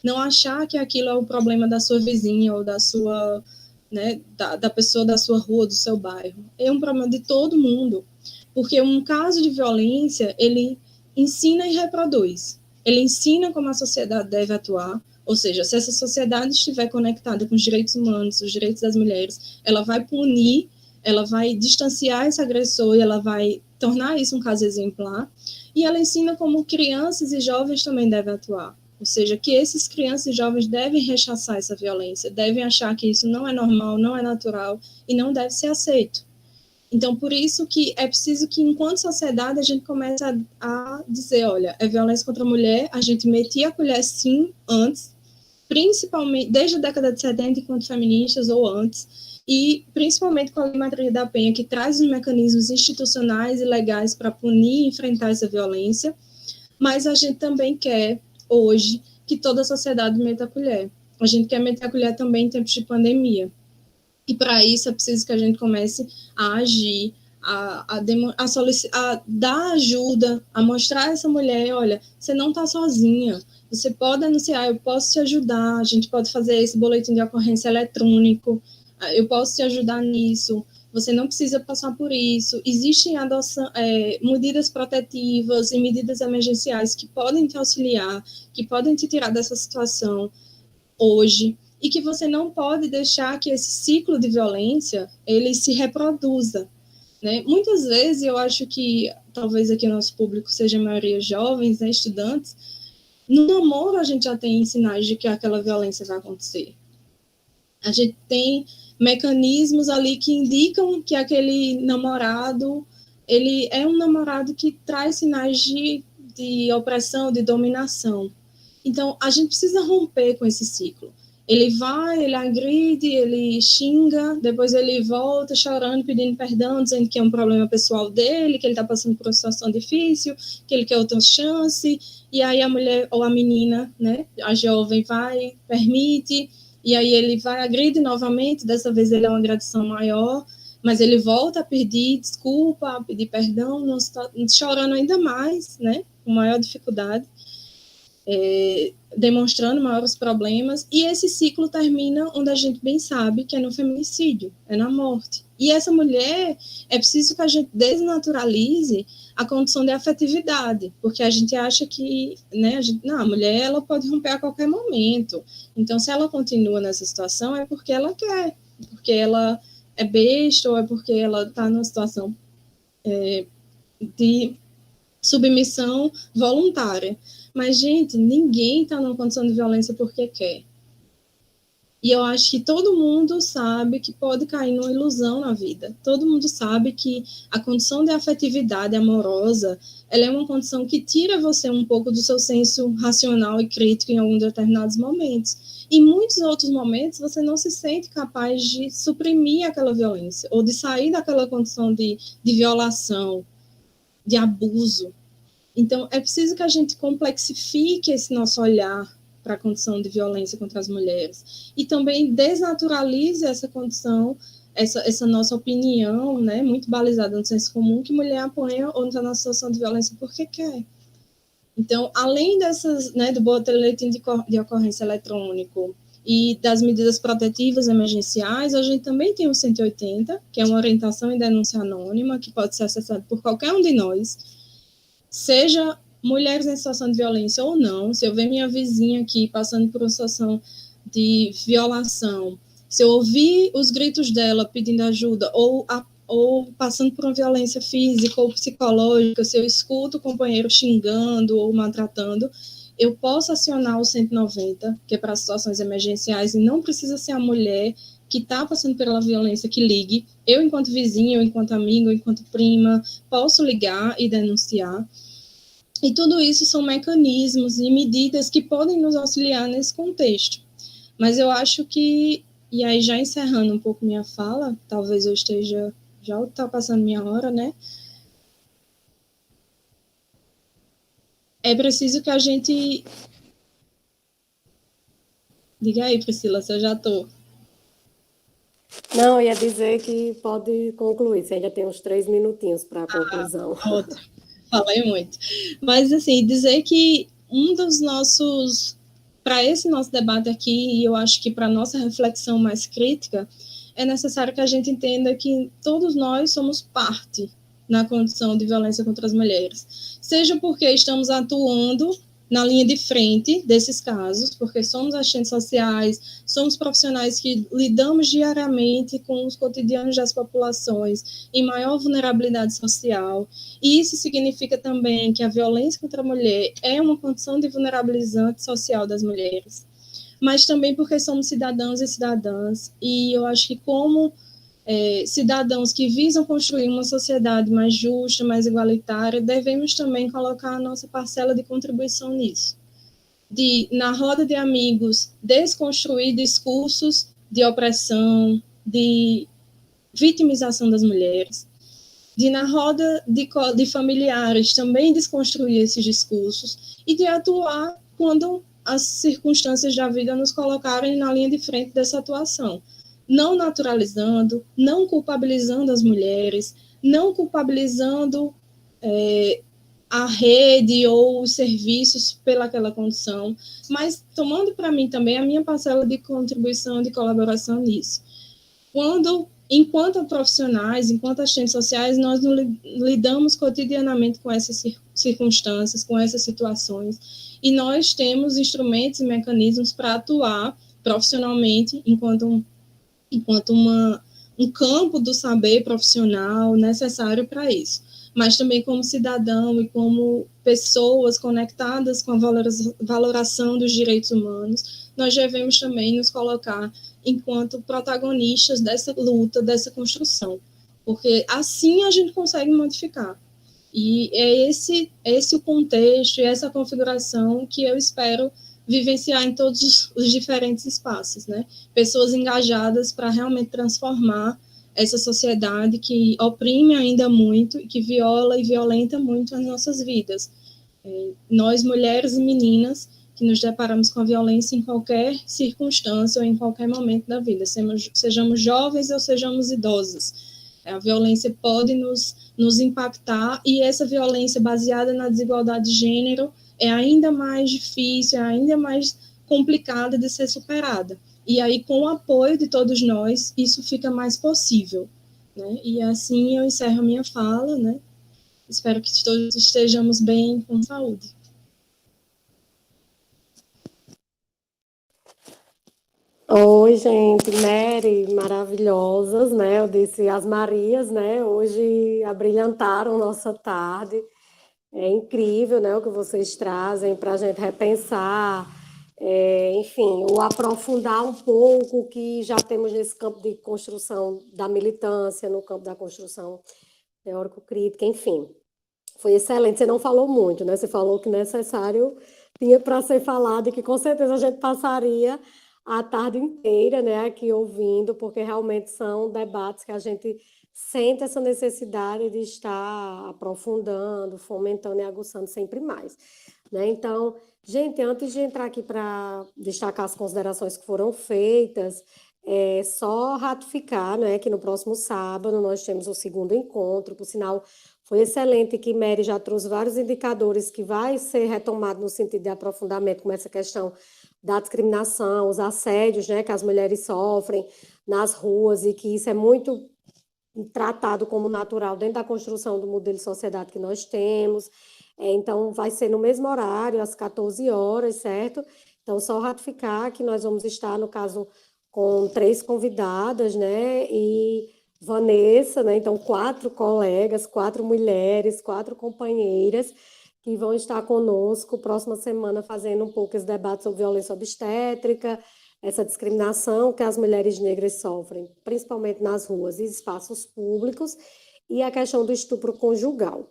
Não achar que aquilo é o problema da sua vizinha ou da sua, né, da pessoa da sua rua, do seu bairro. É um problema de todo mundo, porque um caso de violência, ele ensina e reproduz. Ele ensina como a sociedade deve atuar, ou seja, se essa sociedade estiver conectada com os direitos humanos, os direitos das mulheres, ela vai punir, ela vai distanciar esse agressor e ela vai tornar isso um caso exemplar. E ela ensina como crianças e jovens também devem atuar. Ou seja, que esses crianças e jovens devem rechaçar essa violência, devem achar que isso não é normal, não é natural e não deve ser aceito. Então, por isso que é preciso que, enquanto sociedade, a gente comece a dizer, olha, é violência contra a mulher, a gente metia a colher, sim, antes, principalmente desde a década de 70, enquanto feministas, ou antes, e principalmente com a Lei Maria da Penha, que traz os mecanismos institucionais e legais para punir e enfrentar essa violência, mas a gente também quer, hoje, que toda a sociedade meta a colher. A gente quer meter a colher também em tempos de pandemia. E para isso é preciso que a gente comece a agir, a dar ajuda, a mostrar a essa mulher, olha, você não está sozinha, você pode anunciar, eu posso te ajudar, a gente pode fazer esse boletim de ocorrência eletrônico, eu posso te ajudar nisso, você não precisa passar por isso, existem medidas protetivas e medidas emergenciais que podem te auxiliar, que podem te tirar dessa situação hoje, e que você não pode deixar que esse ciclo de violência ele se reproduza, né? Muitas vezes eu acho que talvez aqui o nosso público seja a maioria jovens, né, estudantes, no namoro a gente já tem sinais de que aquela violência vai acontecer. A gente tem mecanismos ali que indicam que aquele namorado ele é um namorado que traz sinais de opressão, de dominação. Então, a gente precisa romper com esse ciclo. Ele vai, ele agride, ele xinga, depois ele volta chorando, pedindo perdão, dizendo que é um problema pessoal dele, que ele está passando por uma situação difícil, que ele quer outra chance, e aí a mulher ou a menina, né, a jovem vai, permite, e aí ele vai, agride novamente, dessa vez ele é uma agressão maior, mas ele volta a pedir desculpa, a pedir perdão, chorando ainda mais, né, com maior dificuldade. Demonstrando maiores problemas, e esse ciclo termina onde a gente bem sabe que é no feminicídio, é na morte. E essa mulher, é preciso que a gente desnaturalize a condição de afetividade, porque a gente acha que, né, a mulher ela pode romper a qualquer momento. Então, se ela continua nessa situação, é porque ela quer, porque ela é besta, ou é porque ela está numa situação de submissão voluntária. Mas, gente, ninguém está numa condição de violência porque quer. E eu acho que todo mundo sabe que pode cair numa ilusão na vida. Todo mundo sabe que a condição de afetividade amorosa, ela é uma condição que tira você um pouco do seu senso racional e crítico em alguns determinados momentos. Em muitos outros momentos, você não se sente capaz de suprimir aquela violência, ou de sair daquela condição de violação, de abuso. Então, é preciso que a gente complexifique esse nosso olhar para a condição de violência contra as mulheres e também desnaturalize essa condição, essa nossa opinião, né, muito balizada no senso comum, que mulher apanha ou está na situação de violência porque quer. Então, além dessas, né, do boletim de ocorrência eletrônico e das medidas protetivas emergenciais, a gente também tem o 180, que é uma orientação e denúncia anônima, que pode ser acessado por qualquer um de nós, seja mulheres em situação de violência ou não. Se eu ver minha vizinha aqui passando por uma situação de violação, se eu ouvir os gritos dela pedindo ajuda, ou passando por uma violência física ou psicológica, se eu escuto o companheiro xingando ou maltratando, eu posso acionar o 190, que é para situações emergenciais, e não precisa ser a mulher que está passando pela violência que ligue. Eu, enquanto vizinha, eu, enquanto amiga, eu, enquanto prima, posso ligar e denunciar. E tudo isso são mecanismos e medidas que podem nos auxiliar nesse contexto. Mas eu acho que, e aí já encerrando um pouco minha fala, talvez eu esteja já ultrapassando minha hora, né? É preciso que a gente... Diga aí, Priscila, se eu já estou... Não, ia dizer que pode concluir, você ainda tem uns 3 minutinhos para a conclusão. Ótimo. Falei muito. Mas, assim, dizer que um dos nossos... Para esse nosso debate aqui, e eu acho que para a nossa reflexão mais crítica, é necessário que a gente entenda que todos nós somos parte na condição de violência contra as mulheres. Seja porque estamos atuando na linha de frente desses casos, porque somos agentes sociais, somos profissionais que lidamos diariamente com os cotidianos das populações em maior vulnerabilidade social, e isso significa também que a violência contra a mulher é uma condição de vulnerabilizante social das mulheres, mas também porque somos cidadãos e cidadãs, e eu acho que como cidadãos que visam construir uma sociedade mais justa, mais igualitária, devemos também colocar a nossa parcela de contribuição nisso. De, na roda de amigos, desconstruir discursos de opressão, de vitimização das mulheres, de, na roda de familiares, também desconstruir esses discursos, e de atuar quando as circunstâncias da vida nos colocarem na linha de frente dessa atuação, não naturalizando, não culpabilizando as mulheres, não culpabilizando a rede ou os serviços pelaquela condição, mas tomando para mim também a minha parcela de contribuição, de colaboração nisso. Enquanto profissionais, enquanto agentes sociais, nós lidamos cotidianamente com essas circunstâncias, com essas situações, e nós temos instrumentos e mecanismos para atuar profissionalmente enquanto um campo do saber profissional necessário para isso, mas também como cidadão e como pessoas conectadas com a valoração dos direitos humanos, nós devemos também nos colocar enquanto protagonistas dessa luta, dessa construção, porque assim a gente consegue modificar. E é esse o contexto e essa configuração que eu espero vivenciar em todos os diferentes espaços, né? Pessoas engajadas para realmente transformar essa sociedade que oprime ainda muito e que viola e violenta muito as nossas vidas. Nós, mulheres e meninas, que nos deparamos com a violência em qualquer circunstância ou em qualquer momento da vida, sejamos jovens ou sejamos idosos. A violência pode nos impactar, e essa violência baseada na desigualdade de gênero é ainda mais difícil, é ainda mais complicada de ser superada. E aí, com o apoio de todos nós, isso fica mais possível. né? E assim eu encerro a minha fala, né? Espero que todos estejamos bem com saúde. Oi, gente, Mary, maravilhosas, né? Eu disse as Marias, né? Hoje abrilhantaram nossa tarde. É incrível, né, o que vocês trazem para a gente repensar, enfim, ou aprofundar um pouco o que já temos nesse campo de construção da militância, no campo da construção teórico-crítica, enfim. Foi excelente. Você não falou muito, né? Você falou que necessário tinha para ser falado e que com certeza a gente passaria a tarde inteira, né, aqui ouvindo, porque realmente são debates que a gente sente essa necessidade de estar aprofundando, fomentando e aguçando sempre mais, né? Então, gente, antes de entrar aqui para destacar as considerações que foram feitas, é só ratificar, né, que no próximo sábado nós temos o segundo encontro, por sinal, foi excelente que Mary já trouxe vários indicadores que vai ser retomado no sentido de aprofundamento, como essa questão da discriminação, os assédios, né, que as mulheres sofrem nas ruas e que isso é muito tratado como natural dentro da construção do modelo de sociedade que nós temos. Então, vai ser no mesmo horário, às 14 horas, certo? Então, só ratificar que nós vamos estar, no caso, com 3 convidadas, né? E Vanessa, né? Então, 4 colegas, 4 mulheres, 4 companheiras que vão estar conosco próxima semana fazendo um pouco esse debate sobre violência obstétrica, essa discriminação que as mulheres negras sofrem, principalmente nas ruas e espaços públicos, e a questão do estupro conjugal,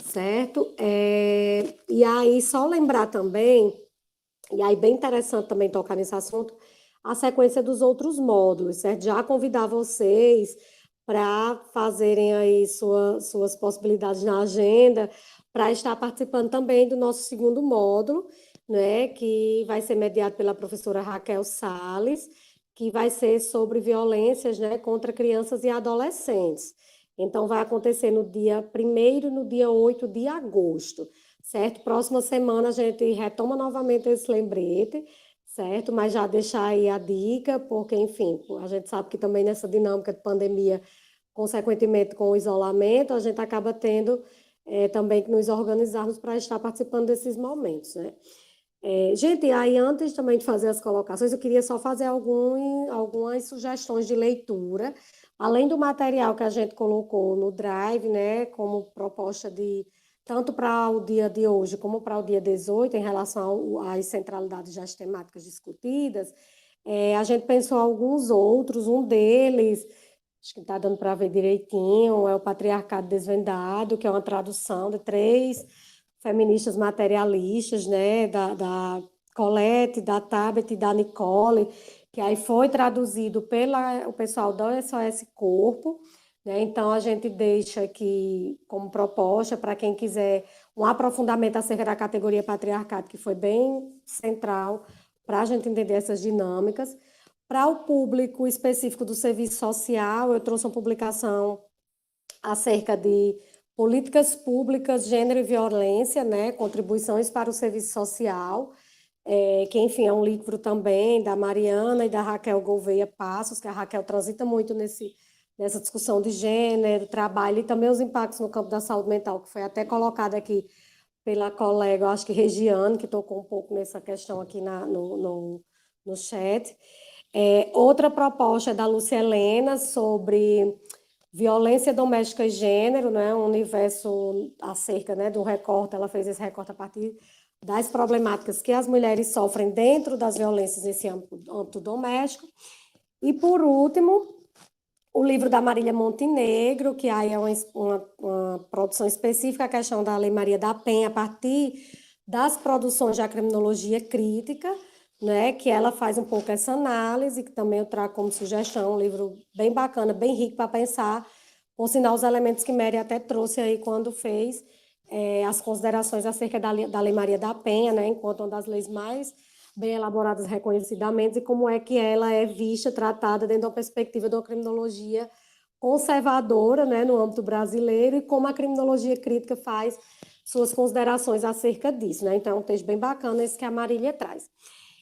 certo? E aí, só lembrar também, e aí bem interessante também tocar nesse assunto, a sequência dos outros módulos, certo? Já convidar vocês para fazerem aí suas possibilidades na agenda, para estar participando também do nosso segundo módulo, né, que vai ser mediado pela professora Raquel Salles, que vai ser sobre violências, né, contra crianças e adolescentes. Então, vai acontecer no dia 1º e no dia 8 de agosto, certo? Próxima semana a gente retoma novamente esse lembrete, certo? Mas já deixar aí a dica, porque, enfim, a gente sabe que também nessa dinâmica de pandemia, consequentemente com o isolamento, a gente acaba tendo também que nos organizarmos para estar participando desses momentos, né? Gente, aí antes também de fazer as colocações, eu queria só fazer algumas sugestões de leitura, além do material que a gente colocou no Drive, né, como proposta de tanto para o dia de hoje como para o dia 18, em relação às centralidades das temáticas discutidas, a gente pensou alguns outros, um deles, acho que está dando para ver direitinho, é o Patriarcado Desvendado, que é uma tradução de 3 feministas materialistas, né, da Colette, da Tabet e da Nicole, que aí foi traduzido pelo pessoal da SOS Corpo, né? Então a gente deixa aqui como proposta para quem quiser um aprofundamento acerca da categoria patriarcado, que foi bem central para a gente entender essas dinâmicas. Para o público específico do serviço social, eu trouxe uma publicação acerca de políticas públicas, gênero e violência, né, contribuições para o serviço social, que, enfim, é um livro também da Mariana e da Raquel Gouveia Passos, que a Raquel transita muito nessa discussão de gênero, trabalho e também os impactos no campo da saúde mental, que foi até colocado aqui pela colega, eu acho que Regiane, que tocou um pouco nessa questão aqui no chat. Outra proposta é da Lúcia Helena sobre violência doméstica e gênero, né, um universo acerca, né, do recorte, ela fez esse recorte a partir das problemáticas que as mulheres sofrem dentro das violências nesse âmbito doméstico. E, por último, o livro da Marília Montenegro, que aí é uma produção específica, a questão da Lei Maria da Penha, a partir das produções da criminologia crítica, né, que ela faz um pouco essa análise, que também eu trago como sugestão, um livro bem bacana, bem rico para pensar, por sinal, os elementos que Mary até trouxe aí quando fez as considerações acerca da Lei Maria da Penha, né, enquanto uma das leis mais bem elaboradas reconhecidamente, e como é que ela é vista, tratada dentro da perspectiva de uma criminologia conservadora, né, no âmbito brasileiro, e como a criminologia crítica faz suas considerações acerca disso, né? Então, é um texto bem bacana esse que a Marília traz.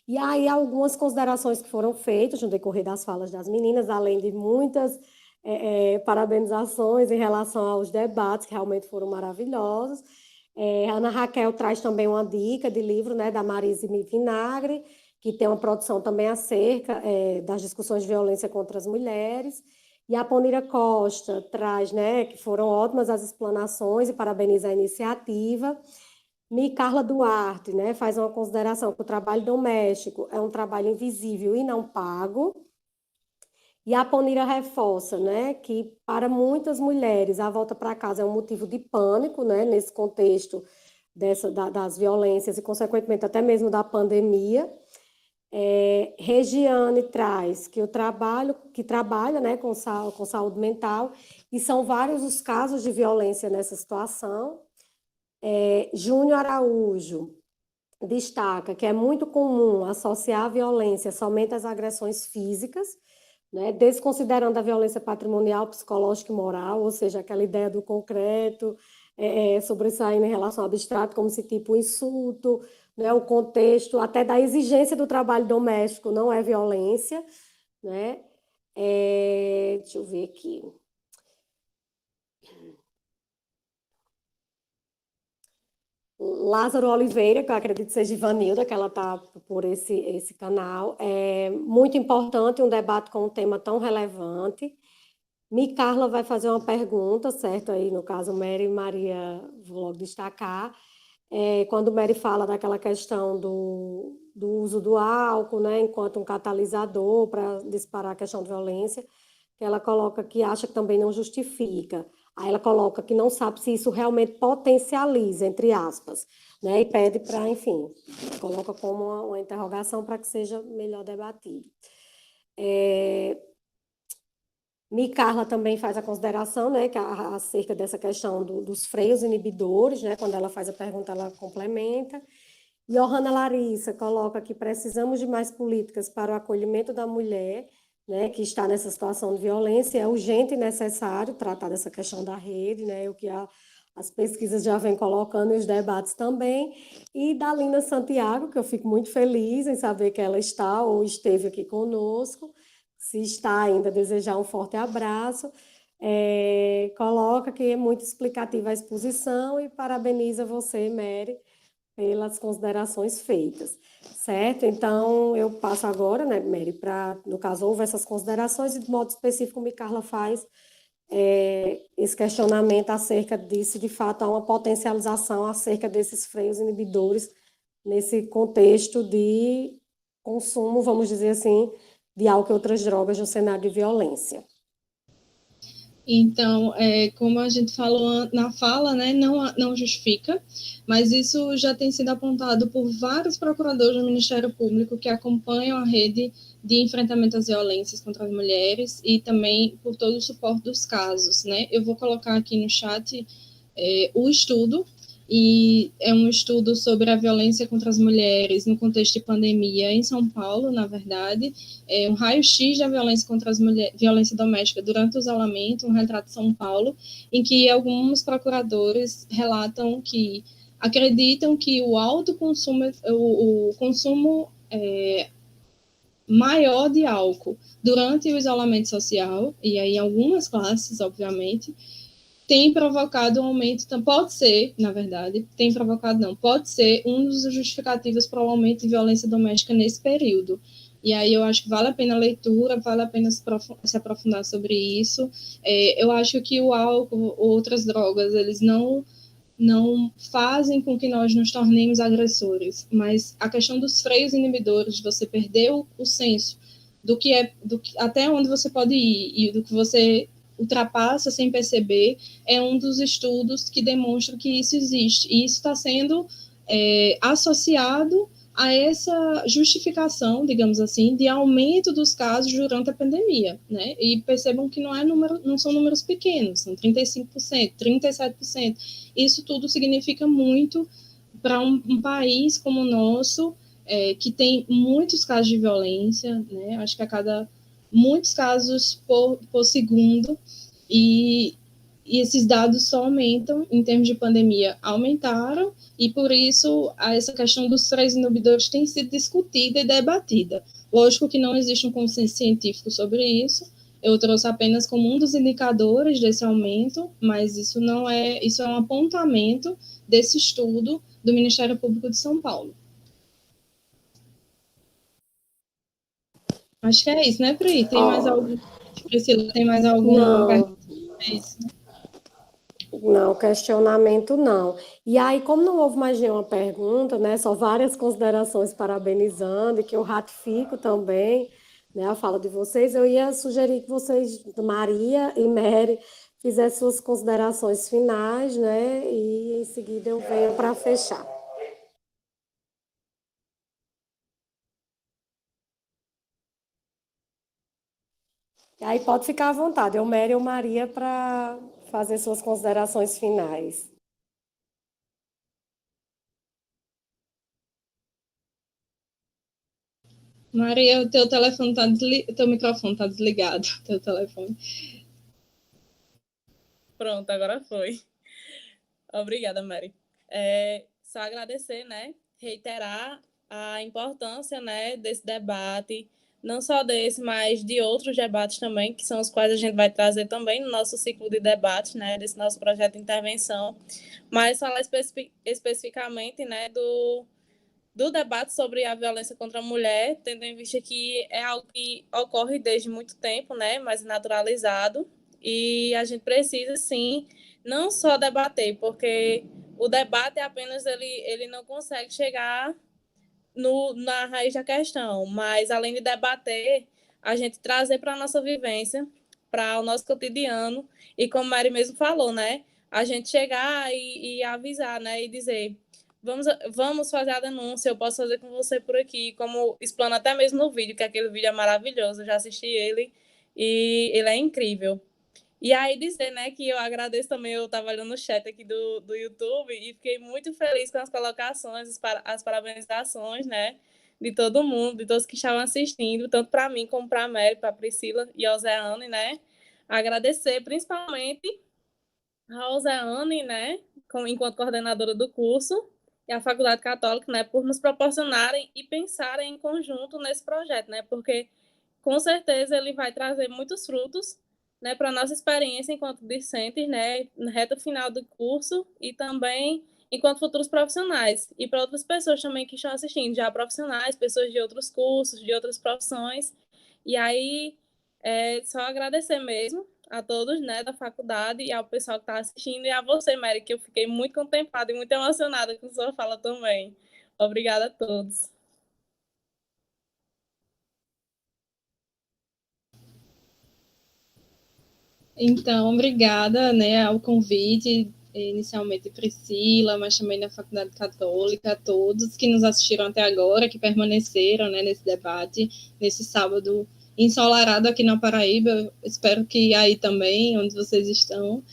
E aí, algumas considerações que foram feitas no decorrer das falas das meninas, além de muitas parabenizações em relação aos debates, que realmente foram maravilhosos. Ana Raquel traz também uma dica de livro, né, da Marise Vinagre, que tem uma produção também acerca das discussões de violência contra as mulheres. E a Ponira Costa traz, né, que foram ótimas as explanações e parabeniza a iniciativa. Carla Duarte, né, faz uma consideração que o trabalho doméstico é um trabalho invisível e não pago. E a Ponira reforça, né, que para muitas mulheres a volta para casa é um motivo de pânico, né, nesse contexto das violências e, consequentemente, até mesmo da pandemia. Regiane traz que trabalha, né, com saúde mental, e são vários os casos de violência nessa situação. Júnior Araújo destaca que é muito comum associar a violência somente às agressões físicas, né, desconsiderando a violência patrimonial, psicológica e moral, ou seja, aquela ideia do concreto, sobressaindo em relação ao abstrato, como se tipo insulto, né, o contexto até da exigência do trabalho doméstico não é violência, né? Deixa eu ver aqui. Lázaro Oliveira, que eu acredito que seja Ivanilda, que ela está por esse canal. É muito importante um debate com um tema tão relevante. Carla vai fazer uma pergunta, certo? Aí, no caso, Mary e Maria vou logo destacar. Quando Mary fala daquela questão do uso do álcool, né, enquanto um catalisador para disparar a questão de violência, que ela coloca que acha que também não justifica. Aí ela coloca que não sabe se isso realmente potencializa, entre aspas, né, e pede para, enfim, coloca como uma interrogação para que seja melhor debatido. Carla também faz a consideração, né, que acerca dessa questão dos freios inibidores, né, quando ela faz a pergunta, ela complementa. E Johanna Larissa coloca que precisamos de mais políticas para o acolhimento da mulher, né, que está nessa situação de violência. É urgente e necessário tratar dessa questão da rede, né, o que as pesquisas já vêm colocando e os debates também. E Dalina Santiago, que eu fico muito feliz em saber que ela está ou esteve aqui conosco. Se está ainda, desejar um forte abraço. Coloca que é muito explicativa a exposição e parabeniza você, Mary, pelas considerações feitas, certo? Então, eu passo agora, né, Mary, para, no caso, houve essas considerações e, de modo específico, Carla faz esse questionamento acerca disso, de fato, há uma potencialização acerca desses freios inibidores nesse contexto de consumo, vamos dizer assim, de álcool e outras drogas no cenário de violência. Então, como a gente falou na fala, né, não justifica, mas isso já tem sido apontado por vários procuradores do Ministério Público que acompanham a rede de enfrentamento às violências contra as mulheres e também por todo o suporte dos casos, né? Eu vou colocar aqui no chat o estudo, e é um estudo sobre a violência contra as mulheres no contexto de pandemia em São Paulo, na verdade, um raio-x da violência contra as mulheres, violência doméstica durante o isolamento, um retrato de São Paulo, em que alguns procuradores relatam que acreditam que o alto consumo, o consumo maior de álcool durante o isolamento social, e aí algumas classes, obviamente, tem provocado um aumento, pode ser, na verdade, pode ser um dos justificativos para o aumento de violência doméstica nesse período. E aí eu acho que vale a pena a leitura, vale a pena se aprofundar sobre isso. Eu acho que o álcool ou outras drogas, eles não fazem com que nós nos tornemos agressores, mas a questão dos freios inibidores, de você perder o senso até onde você pode ir e do que você ultrapassa sem perceber, é um dos estudos que demonstram que isso existe. E isso está sendo associado a essa justificação, digamos assim, de aumento dos casos durante a pandemia, né? E percebam que não são números pequenos, são 35%, 37%. Isso tudo significa muito para um país como o nosso, que tem muitos casos de violência, né? Acho que muitos casos por segundo, e esses dados só aumentam, em termos de pandemia, aumentaram, e por isso essa questão dos freios inibidores tem sido discutida e debatida. Lógico que não existe um consenso científico sobre isso, Eu trouxe apenas como um dos indicadores desse aumento, mas isso não é, isso é um apontamento desse estudo do Ministério Público de São Paulo. Acho que é isso, né, Pri? Tem mais algum? Priscila, tem mais alguma pergunta? É isso, né? Não, questionamento não. E aí, como não houve mais nenhuma pergunta, né, só várias considerações parabenizando, e que eu ratifico também, né, a fala de vocês, eu ia sugerir que vocês, Maria e Mary, fizessem suas considerações finais, né, e em seguida eu venho para fechar. E aí pode ficar à vontade, eu, Mary ou Maria, para fazer suas considerações finais. Maria, o teu telefone tá teu microfone tá desligado, teu telefone. Pronto, agora foi. Obrigada, Mary. Só agradecer, né? Reiterar a importância, né, desse debate, não só desse, mas de outros debates também, que são os quais a gente vai trazer também no nosso ciclo de debate, né, desse nosso projeto de intervenção, mas falar especificamente, né, do debate sobre a violência contra a mulher, tendo em vista que é algo que ocorre desde muito tempo, né, mas naturalizado, e a gente precisa, sim, não só debater, porque o debate apenas ele não consegue chegar na raiz da questão, mas além de debater, a gente trazer para a nossa vivência, para o nosso cotidiano, e como Mary mesmo falou, né, a gente chegar e avisar, né, e dizer, vamos fazer a denúncia, eu posso fazer com você por aqui, como explana até mesmo no vídeo, que aquele vídeo é maravilhoso, eu já assisti ele, e ele é incrível. E aí dizer, né, que eu agradeço também, eu estava olhando no chat aqui do YouTube e fiquei muito feliz com as colocações, as parabenizações, né, de todo mundo, de todos que estavam assistindo, tanto para mim como para a Mary, para a Priscila e ao Zé Anne, né, agradecer principalmente ao Zé Anne, né, enquanto coordenadora do curso, e a Faculdade Católica, né, por nos proporcionarem e pensarem em conjunto nesse projeto, né, porque com certeza ele vai trazer muitos frutos, né, para a nossa experiência enquanto discentes, né, na reta final do curso e também enquanto futuros profissionais. E para outras pessoas também que estão assistindo, já profissionais, pessoas de outros cursos, de outras profissões. E aí, só agradecer mesmo a todos, né, da faculdade e ao pessoal que está assistindo e a você, Mary, que eu fiquei muito contemplada e muito emocionada com sua fala também. Obrigada a todos. Então, obrigada, né, ao convite, inicialmente Priscila, mas também da Faculdade Católica, a todos que nos assistiram até agora, que permaneceram, né, nesse debate, nesse sábado ensolarado aqui na Paraíba. Eu espero que aí também, onde vocês estão.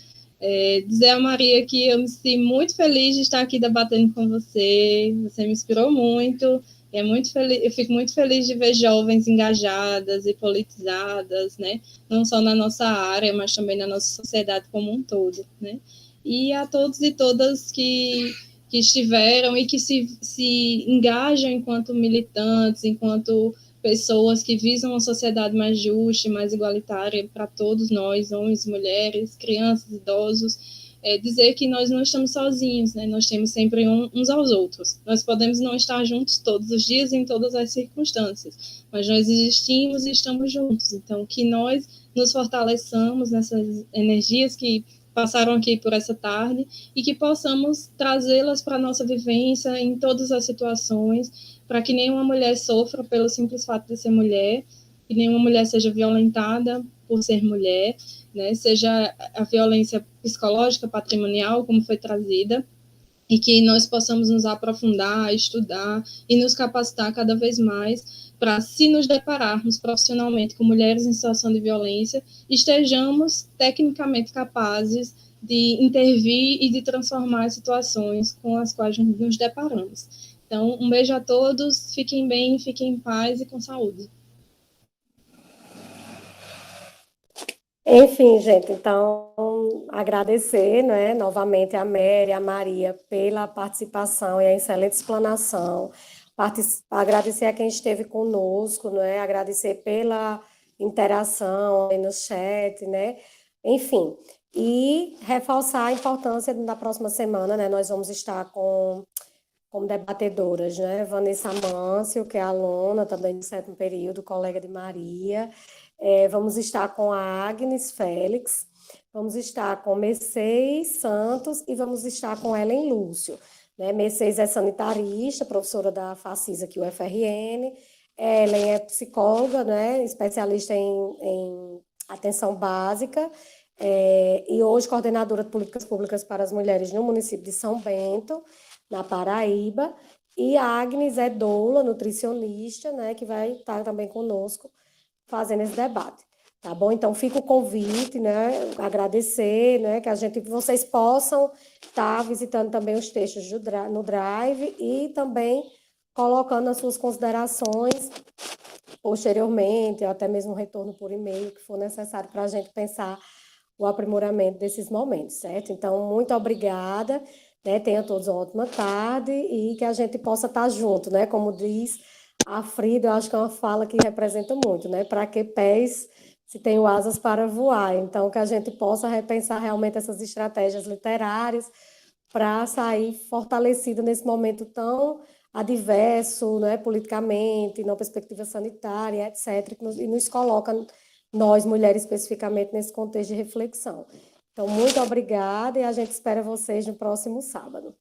Dizer a Maria que eu me senti muito feliz de estar aqui debatendo com você me inspirou muito. É muito feliz, eu fico muito feliz de ver jovens engajadas e politizadas, né? Não só na nossa área, mas também na nossa sociedade como um todo, né? E a todos e todas que estiveram e que se engajam enquanto militantes, enquanto pessoas que visam uma sociedade mais justa e mais igualitária para todos nós, homens, mulheres, crianças, idosos, dizer que nós não estamos sozinhos, né? Nós temos sempre uns aos outros. Nós podemos não estar juntos todos os dias, em todas as circunstâncias, mas nós existimos e estamos juntos. Então, que nós nos fortaleçamos nessas energias que passaram aqui por essa tarde e que possamos trazê-las para a nossa vivência em todas as situações, para que nenhuma mulher sofra pelo simples fato de ser mulher, que nenhuma mulher seja violentada por ser mulher, né? Seja a violência psicológica, patrimonial, como foi trazida, e que nós possamos nos aprofundar, estudar e nos capacitar cada vez mais para, se nos depararmos profissionalmente com mulheres em situação de violência, estejamos tecnicamente capazes de intervir e de transformar as situações com as quais nos deparamos. Então, um beijo a todos, fiquem bem, fiquem em paz e com saúde. Enfim, gente, então agradecer, né, novamente a Mary e a Maria pela participação e a excelente explanação, agradecer a quem esteve conosco, né, agradecer pela interação aí no chat, né? Enfim, e reforçar a importância da próxima semana, né? Nós vamos estar como debatedoras, né? Vanessa Mâncio, que é aluna também do 7º período, colega de Maria. Vamos estar com a Agnes Félix, vamos estar com Mercedes Santos e vamos estar com Ellen Lúcio. Né? Mercedes é sanitarista, professora da FACIS aqui, UFRN. Ellen é psicóloga, né? Especialista em atenção básica. E hoje coordenadora de políticas públicas para as mulheres no município de São Bento, na Paraíba, e a Agnes é doula, nutricionista, né, que vai estar também conosco fazendo esse debate, tá bom? Então, fica o convite, né, agradecer, né, que vocês possam estar visitando também os textos no Drive e também colocando as suas considerações posteriormente, ou até mesmo retorno por e-mail, que for necessário para a gente pensar o aprimoramento desses momentos, certo? Então, muito obrigada, né? Tenham todos uma ótima tarde e que a gente possa estar junto, né? Como diz a Frida, eu acho que é uma fala que representa muito, né? Para que pés se tenho asas para voar? Então, que a gente possa repensar realmente essas estratégias literárias para sair fortalecido nesse momento tão adverso, né? Politicamente, na perspectiva sanitária, etc., e nos coloca, nós, mulheres, especificamente, nesse contexto de reflexão. Então, muito obrigada e a gente espera vocês no próximo sábado.